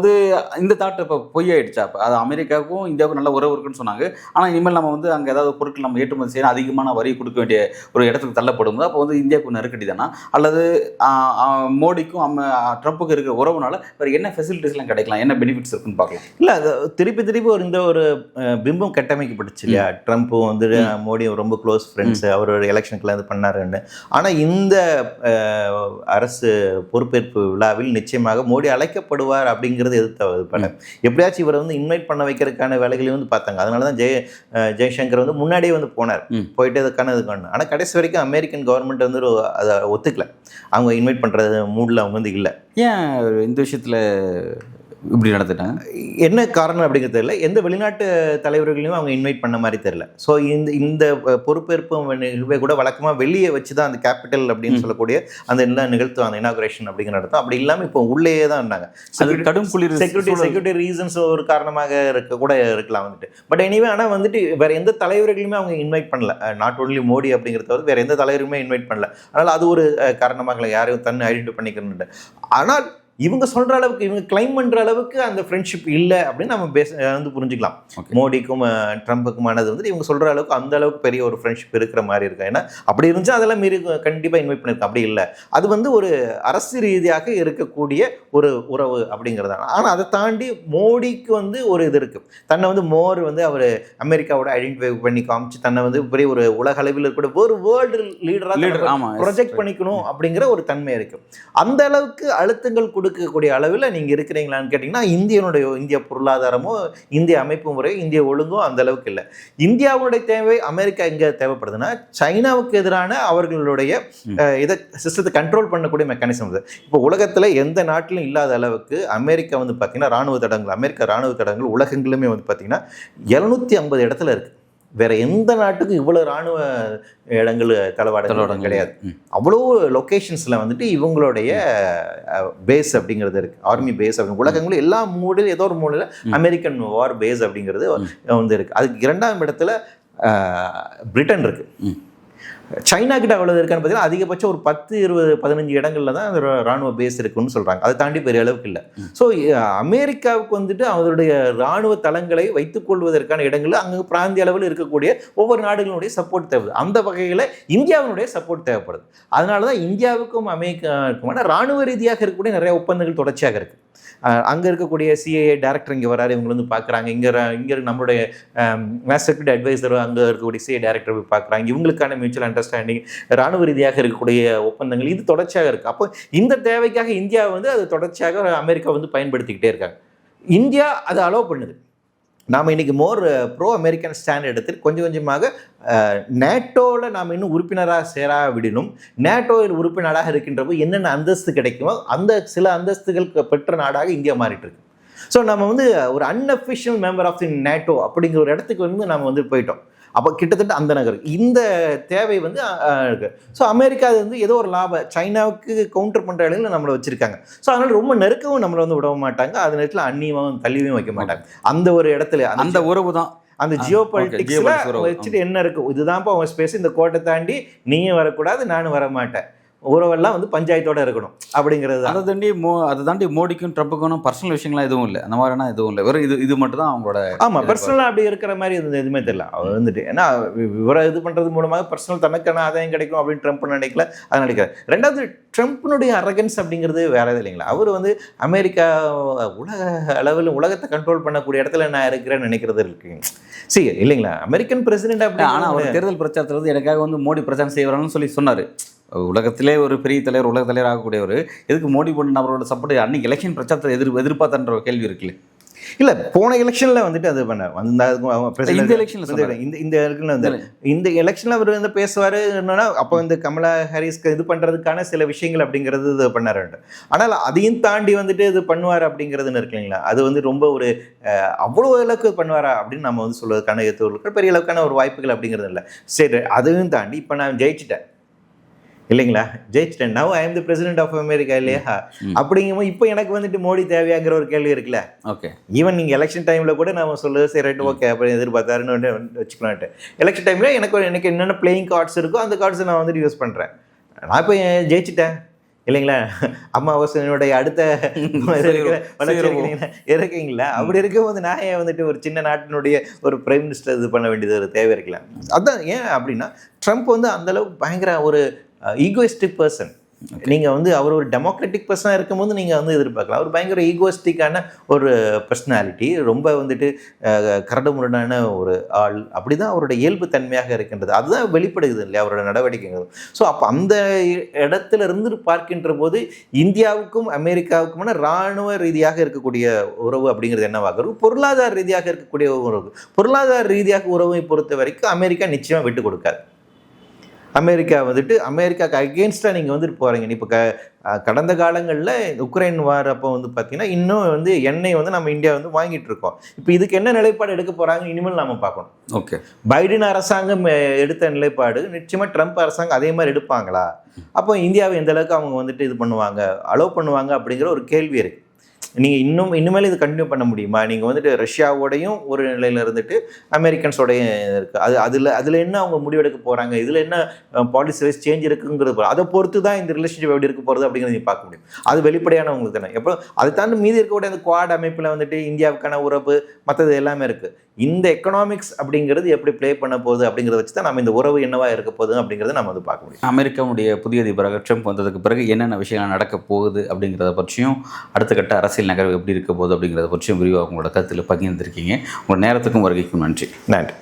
இந்த தாட் இப்போ பொய்யாயிடுச்சா? இப்போ அது அமெரிக்காவுக்கும் இந்தியாவுக்கும் நல்ல உறவு இருக்குன்னு சொன்னாங்க. ஆனால் இனிமேல் நம்ம அங்கே ஏதாவது பொருட்கள் நம்ம ஏற்றுமதி செய்யணும், அதிகமான வரி கொடுக்க வேண்டிய ஒரு இடத்துக்கு தள்ளப்படும் போது அப்போ இந்தியாவுக்கு நெருக்கடி தானா, அல்லது மோடிக்கும் ட்ரம்ப்புக்கு இருக்கிற உறவுனால வேறு என்ன ஃபெசிலிட்டிஸ்லாம் கிடைக்கலாம், என்ன பெனிஃபிட்ஸ் இருக்குன்னு பார்க்கலாம். இல்லை அது திருப்பி ஒரு பிம்பம் கட்டமைக்கப்பட்டுச்சு இல்லையா, ட்ரம்ப்பும் வந்து மோடியும் ரொம்ப க்ளோஸ் ஃப்ரெண்ட்ஸு, அவர் ஒரு எலெக்ஷனுக்குலாம் இது பண்ணாருன்னு. ஆனால் இந்த அரசு பொறுப்பேற்பு விழாவில் நிச்சயமாக மோடி அழைக்கப்படுவார் அப்படிங்கிறது எதிர்த்து எப்படியாச்சும் இவரை வந்து இன்வைட் பண்ண வைக்கிறதுக்கான வேலைகளையும் வந்து பார்த்தாங்க. அதனால தான் ஜெய்சங்கர் வந்து முன்னாடியே வந்து போனார், போயிட்டு அதுக்கான இது பண்ண. ஆனால் கடைசி வரைக்கும் அமெரிக்கன் கவர்மெண்ட் வந்து அதை ஒத்துக்கல, அவங்க இன்வைட் பண்ணுறது மூடில் அவங்க வந்து இல்லை. ஏன் இந்த விஷயத்தில் இப்படி நடந்துட்டாங்க, என்ன காரணம் அப்படிங்கிறது தெரியல. எந்த வெளிநாட்டு தலைவர்களையும் அவங்க இன்வைட் பண்ண மாதிரி தெரியல. ஸோ இந்த பொறுப்பேற்பு நிகழ்வை கூட வழக்கமாக வெளியே வச்சு தான் அந்த கேபிட்டல் அப்படின்னு சொல்லக்கூடிய அந்த எல்லாம் நிகழ்த்தும், அந்த இனாகுரேஷன் அப்படிங்கிற நடத்தும். அப்படி இல்லாமல் இப்போ உள்ளேயே தான் இருந்தாங்க. கடும் குளிர் செக்யூரிட்டி ரீசன்ஸ் ஒரு காரணமாக இருக்கலாம் வந்துட்டு. பட் எனிவே ஆனால் வந்துட்டு வேற எந்த தலைவர்களையுமே அவங்க இன்வைட் பண்ணல, நாட் ஓன்லி மோடி அப்படிங்கிறத வேற எந்த தலைவருமே இன்வைட் பண்ணல. அதனால் அது ஒரு காரணமாக யாரையும் தன்னை ஐடென்டிஃபை பண்ணிக்கணும். ஆனால் இவங்க சொல்கிற அளவுக்கு, இவங்க கிளைம் பண்ணுற அளவுக்கு அந்த ஃப்ரெண்ட்ஷிப் இல்லை அப்படின்னு நம்ம வந்து புரிஞ்சுக்கலாம். மோடிக்கும் ட்ரம்ப்புக்குமானது வந்து இவங்க சொல்கிற அளவுக்கு அந்த அளவுக்கு பெரிய ஒரு ஃப்ரெண்ட்ஷிப் இருக்கிற மாதிரி இருக்கு. ஏன்னா அப்படி இருந்துச்சு அதெல்லாம் மீறி கண்டிப்பாக இன்வைட் பண்ணியிருக்கோம். அப்படி இல்லை, அது வந்து ஒரு அரசு ரீதியாக இருக்கக்கூடிய ஒரு உறவு அப்படிங்கிறது. ஆனால் அதை தாண்டி மோடிக்கு வந்து ஒரு இது இருக்குது, தன்னை வந்து மோர் வந்து அவர் அமெரிக்காவோட ஐடென்டிஃபை பண்ணி காமிச்சு தன்னை வந்து பெரிய ஒரு உலக அளவில் இருக்கக்கூடிய ஒரு வேர்ல்டு லீடராக ப்ரொஜெக்ட் பண்ணிக்கணும் அப்படிங்கிற ஒரு தன்மை இருக்குது. அந்த அளவுக்கு அழுத்தங்கள் கொடுக்கக்கூடிய அளவில் நீங்கள் இருக்கிறீங்களான்னு கேட்டிங்கன்னா இந்திய பொருளாதாரமோ இந்திய அமைப்பு முறையோ இந்திய ஒழுங்கோ அந்த அளவுக்கு இல்லை. இந்தியாவுடைய தேவை அமெரிக்கா எங்கே தேவைப்படுதுன்னா சைனாவுக்கு எதிரான அவர்களுடைய இதை சிஸ்டத்தை கண்ட்ரோல் பண்ணக்கூடிய மெக்கானிசம் இது. இப்போ உலகத்தில் எந்த நாட்டிலும் இல்லாத அளவுக்கு அமெரிக்கா வந்து பார்த்தீங்கன்னா அமெரிக்கா ராணுவ தடங்கள் உலகங்களுமே வந்து பார்த்தீங்கன்னா 750 இடத்துல இருக்குது. வேற எந்த நாட்டுக்கும் இவ்வளோ ராணுவ இடங்கள் தளவாடங்கள் கிடையாது. அவ்வளோ லொக்கேஷன்ஸில் வந்துட்டு இவங்களுடைய பேஸ் அப்படிங்கிறது இருக்குது, ஆர்மி பேஸ் அப்படின்னு. உலகங்களும் எல்லா மூலையிலும் ஏதோ ஒரு மூலையில் அமெரிக்கன் வார் பேஸ் அப்படிங்கிறது வந்து இருக்குது. அதுக்கு 2ஆம் இடத்துல பிரிட்டன் இருக்குது. சைனா கிட்ட அவ்வளவு இருக்கான்னு பார்த்தீங்கன்னா அதிகபட்சம் ஒரு 10, 20, 15 இடங்கள்ல தான் அந்த ராணுவ பேஸ் இருக்குன்னு சொல்றாங்க. அதை தாண்டி பெரிய அளவுக்கு இல்லை. ஸோ அமெரிக்காவுக்கு வந்துட்டு அவருடைய ராணுவ தளங்களை வைத்துக் கொள்வதற்கான இடங்கள் அங்கே பிராந்திய அளவில் இருக்கக்கூடிய ஒவ்வொரு நாடுகளுடைய சப்போர்ட் தேவை. அந்த வகையில் இந்தியாவினுடைய சப்போர்ட் தேவைப்படுது. அதனால தான் இந்தியாவுக்கும் அமெரிக்காவுக்குமான ராணுவ ரீதியாக இருக்கக்கூடிய நிறைய ஒப்பந்தங்கள் தொடர்ச்சியாக இருக்குது. அங்கே இருக்கக்கூடிய சிஏஏ டைரக்டர் இங்கே வராரு, இவங்க வந்து பார்க்குறாங்க. இங்கே நம்மளுடைய நேஷனல் செக்யூரிட்டி அட்வைசர் அங்கே இருக்கக்கூடிய சிஏ டைரக்டர் போய் பார்க்குறாங்க. இவங்களுக்கான மியூச்சுவல் அண்டர்ஸ்டாண்டிங், ராணுவ ரீதியாக இருக்கக்கூடிய ஒப்பந்தங்கள் இது தொடர்ச்சியாக இருக்குது. அப்போ இந்த தேவைக்காக இந்தியா வந்து அது தொடர்ச்சியாக அமெரிக்கா வந்து பயன்படுத்திக்கிட்டே இருக்காங்க. இந்தியா அதை அலோவ் பண்ணுது. நாம் இன்றைக்கி மோர் ப்ரோ அமெரிக்கன் ஸ்டாண்ட் எடுத்துட்டு கொஞ்சம் கொஞ்சமாக நேட்டோவில் நாம் இன்னும் உறுப்பினராக சேரா விடணும். நேட்டோவில் உறுப்பினராக இருக்கின்றப்போ என்னென்ன அந்தஸ்து கிடைக்குமோ அந்த சில அந்தஸ்துகள் பெற்ற நாடாக இந்தியா மாறிட்டு இருக்கு. ஸோ நம்ம வந்து ஒரு unofficial member of the NATO அப்படிங்கிற ஒரு இடத்துக்கு வந்து நம்ம வந்து போயிட்டோம். அப்போ கிட்டத்தட்ட அந்த நகர் இந்த தேவை வந்து இருக்குது. ஸோ அமெரிக்கா அது வந்து ஏதோ ஒரு சைனாவுக்கு கவுண்டர் பண்ணுற இடத்துல நம்மளை வச்சுருக்காங்க. ஸோ அதனால் ரொம்ப நெருக்கவும் நம்மளை வந்து விட மாட்டாங்க, அது நேரத்தில் அந்நியமாகவும் தள்ளியும் வைக்க மாட்டாங்க. அந்த ஒரு இடத்துல அந்த உறவு தான் அந்த ஜியோ பாலிட்டிக்ஸில் வச்சுட்டு என்ன இருக்குது, இதுதான்ப்பா உங்கள் ஸ்பேஸ், இந்த கோட்டை தாண்டி நீயும் வரக்கூடாது நானும் வர மாட்டேன், உறவெல்லாம் வந்து பஞ்சாயத்தோடு இருக்கணும் அப்படிங்கிறது. அதை தாண்டி மோடிக்கும் ட்ரம்ப்புக்கும் பர்சனல் விஷயங்கள்லாம் எதுவும் இல்லை, அந்த மாதிரினா எதுவும் இல்லை, வெறும் இது மட்டும் தான் அவங்களோட. ஆமாம், பர்சனலாக அப்படி இருக்கிற மாதிரி எதுவுமே தெரியல. அவர் வந்துட்டு ஏன்னா இவரை இது பண்ணுறது மூலமாக பர்சனல் தனக்கான ஆதாயம் கிடைக்கும் அப்படின்னு ட்ரம்ப் நினைக்கல, அதை நினைக்கிறார். ரெண்டாவது ட்ரம்ப்னுடைய அரகன்ஸ் அப்படிங்கிறது வேற எது இல்லைங்களா. அவர் வந்து அமெரிக்கா உலக அளவில் உலகத்தை கண்ட்ரோல் பண்ணக்கூடிய இடத்துல நான் இருக்கிறேன்னு நினைக்கிறது இருக்குங்க. சரி இல்லைங்களா, அமெரிக்கன் பிரசிடென்ட் அப்படி. ஆனால் அவர் தேர்தல் பிரச்சாரத்தில் வந்து எனக்காக வந்து மோடி பிரச்சாரம் செய்வாரான்னு சொல்லி சொன்னார். உலகத்திலே ஒரு பெரிய தலைவர், உலக தலைவர் ஆகக்கூடியவர் எதுக்கு மோடி பண்ண அவரோட சப்போர்ட் அன்னைக்கு எலெக்ஷன் பிரச்சாரத்தை எதிர்பார்த்தன்ற ஒரு கேள்வி இருக்குல்ல. இல்லை, போன எலெக்ஷனில் வந்துட்டு அது பண்ண இந்த எலெக்ஷனில் வந்து இந்த எலெக்ஷனில் அவர் வந்து பேசுவார் என்னன்னா, அப்போ இந்த கமலா ஹாரிஸ்க்கு இது பண்ணுறதுக்கான சில விஷயங்கள் அப்படிங்கிறது இது பண்ணார். ஆனால் அதையும் தாண்டி வந்துட்டு இது பண்ணுவார் அப்படிங்கிறதுன்னு இருக்கு இல்லைங்களா, அது வந்து ரொம்ப ஒரு அவ்வளோ அளவுக்கு பண்ணுவாரா அப்படின்னு நம்ம வந்து சொல்வதற்கான ஏற்றுவதற்கு பெரிய அளவுக்கான ஒரு வாய்ப்புகள் அப்படிங்கிறது இல்லை. சரி, அதையும் தாண்டி இப்போ நான் ஜெயிச்சிட்டேன் இல்லைங்களா, ஜெயிச்சிட்டேன், now I am the president of America இல்லையா, அப்படிங்கும்போது இப்போ எனக்கு வந்துட்டு மோடி தேவையாங்கிற ஒரு கேள்வி இருக்குல்ல. ஓகே, ஈவன் நீங்கள் எலெக்ஷன் டைமில் கூட நம்ம சொல்லுது சரி ரைட் ஓகே அப்படி எதிர்பார்த்தாருன்னு வச்சுக்கலான்ட்டு. எலெக்ஷன் டைமில் எனக்கு என்னென்ன பிளேயிங் கார்ட்ஸ் இருக்கோ அந்த கார்ட்ஸை நான் வந்துட்டு யூஸ் பண்ணுறேன். நான் இப்போ ஜெயிச்சிட்டேன் இல்லைங்களா, அம்மாவாசனுடைய அடுத்த இருக்கீங்களா, அப்படி இருக்கும்போது நான் ஏன் வந்துட்டு ஒரு சின்ன நாட்டினுடைய ஒரு பிரைம் மினிஸ்டர் இது பண்ண வேண்டியது ஒரு தேவை இருக்கலாம். அதுதான் ஏன் அப்படின்னா ட்ரம்ப் வந்து அந்தளவுக்கு பயங்கர ஒரு ஈகோயிஸ்டிக் பர்சன். நீங்கள் வந்து அவர் ஒரு டெமோக்ராட்டிக் பர்சனாக இருக்கும்போது நீங்கள் வந்து எதிர்பார்க்கலாம். அவர் பயங்கர ஈகோஸ்டிக்கான ஒரு பர்சனாலிட்டி, ரொம்ப வந்துட்டு கரடுமுரடான ஒரு ஆள், அப்படி தான் அவரோட இயல்பு தன்மையாக இருக்கின்றது. அதுதான் வெளிப்படுகிறது இல்லையா அவரோட நடவடிக்கைகள். ஸோ அப்போ அந்த இடத்துல இருந்து பார்க்கின்ற போது இந்தியாவுக்கும் அமெரிக்காவுக்குமான இராணுவ ரீதியாக இருக்கக்கூடிய உறவு அப்படிங்கிறது என்னவாக, பொருளாதார ரீதியாக இருக்கக்கூடிய உறவு. பொருளாதார ரீதியாக உறவை பொறுத்த வரைக்கும் அமெரிக்கா நிச்சயமாக விட்டு கொடுக்காது. அமெரிக்கா வந்துட்டு அமெரிக்காவுக்கு அகெயின்ஸ்டாக நீங்கள் வந்துட்டு போகிறீங்க. இப்போ கடந்த காலங்களில் உக்ரைன் வார் அப்போ வந்து பார்த்தீங்கன்னா இன்னும் வந்து எண்ணெய் வந்து நம்ம இந்தியா வந்து வாங்கிட்டு இருக்கோம். இப்போ இதுக்கு என்ன நிலைப்பாடு எடுக்க போகிறாங்க இனிமேல் நம்ம பார்க்கணும். ஓகே, பைடன் அரசாங்கம் எடுத்த நிலைப்பாடு நிச்சயமாக ட்ரம்ப் அரசாங்கம் அதே மாதிரி எடுப்பாங்களா? அப்போ இந்தியாவை எந்த அளவுக்கு அவங்க வந்துட்டு இது பண்ணுவாங்க, அலோவ் பண்ணுவாங்க அப்படிங்கிற ஒரு கேள்வி இருக்குது. நீங்கள் இனிமேல் இது கண்டினியூ பண்ண முடியுமா? நீங்கள் வந்துட்டு ரஷ்யாவோடையும் ஒரு நிலையில் இருந்துட்டு அமெரிக்கன்ஸோடையும் இருக்குது. அதில் என்ன அவங்க முடிவெடுக்க போகிறாங்க, இதில் என்ன பாலிசி வைஸ் சேஞ்ச் இருக்குங்கிறது அதை பொறுத்து தான் இந்த ரிலேஷன்ஷிப் எப்படி இருக்க போகிறது அப்படிங்கிறத நீங்கள் பார்க்க முடியும். அது வெளிப்படையான உங்களுக்கு தானே. எப்போ அதை தாண்டி மீதி இருக்கக்கூடிய அந்த குவாட் அமைப்பில் வந்துட்டு இந்தியாவுக்கான உறவு மற்றது எல்லாமே இருக்குது. இந்த எக்கனாமிக்ஸ் அப்படிங்கிறது எப்படி ப்ளே பண்ண போகுது அப்படிங்கிறத வச்சு தான் நம்ம இந்த உறவு என்னவா இருக்க போகுது அப்படிங்கிறத நம்ம வந்து பார்க்க முடியும். அமெரிக்காவுடைய புதிய அதிபராக ட்ரம்ப் வந்ததுக்கு பிறகு என்னென்ன விஷயங்கள் நடக்க போகுது அப்படிங்கிறத பற்றியும், அடுத்த கட்ட அரசியல் நகர்வு எப்படி இருக்க போகுது அப்படிங்கிறத பற்றியும் விரிவாக உங்களோட கருத்தில் பகிர்ந்திருக்கீங்க. உங்கள் நேரத்துக்கும் வருகைக்கும் நன்றி. நன்றி.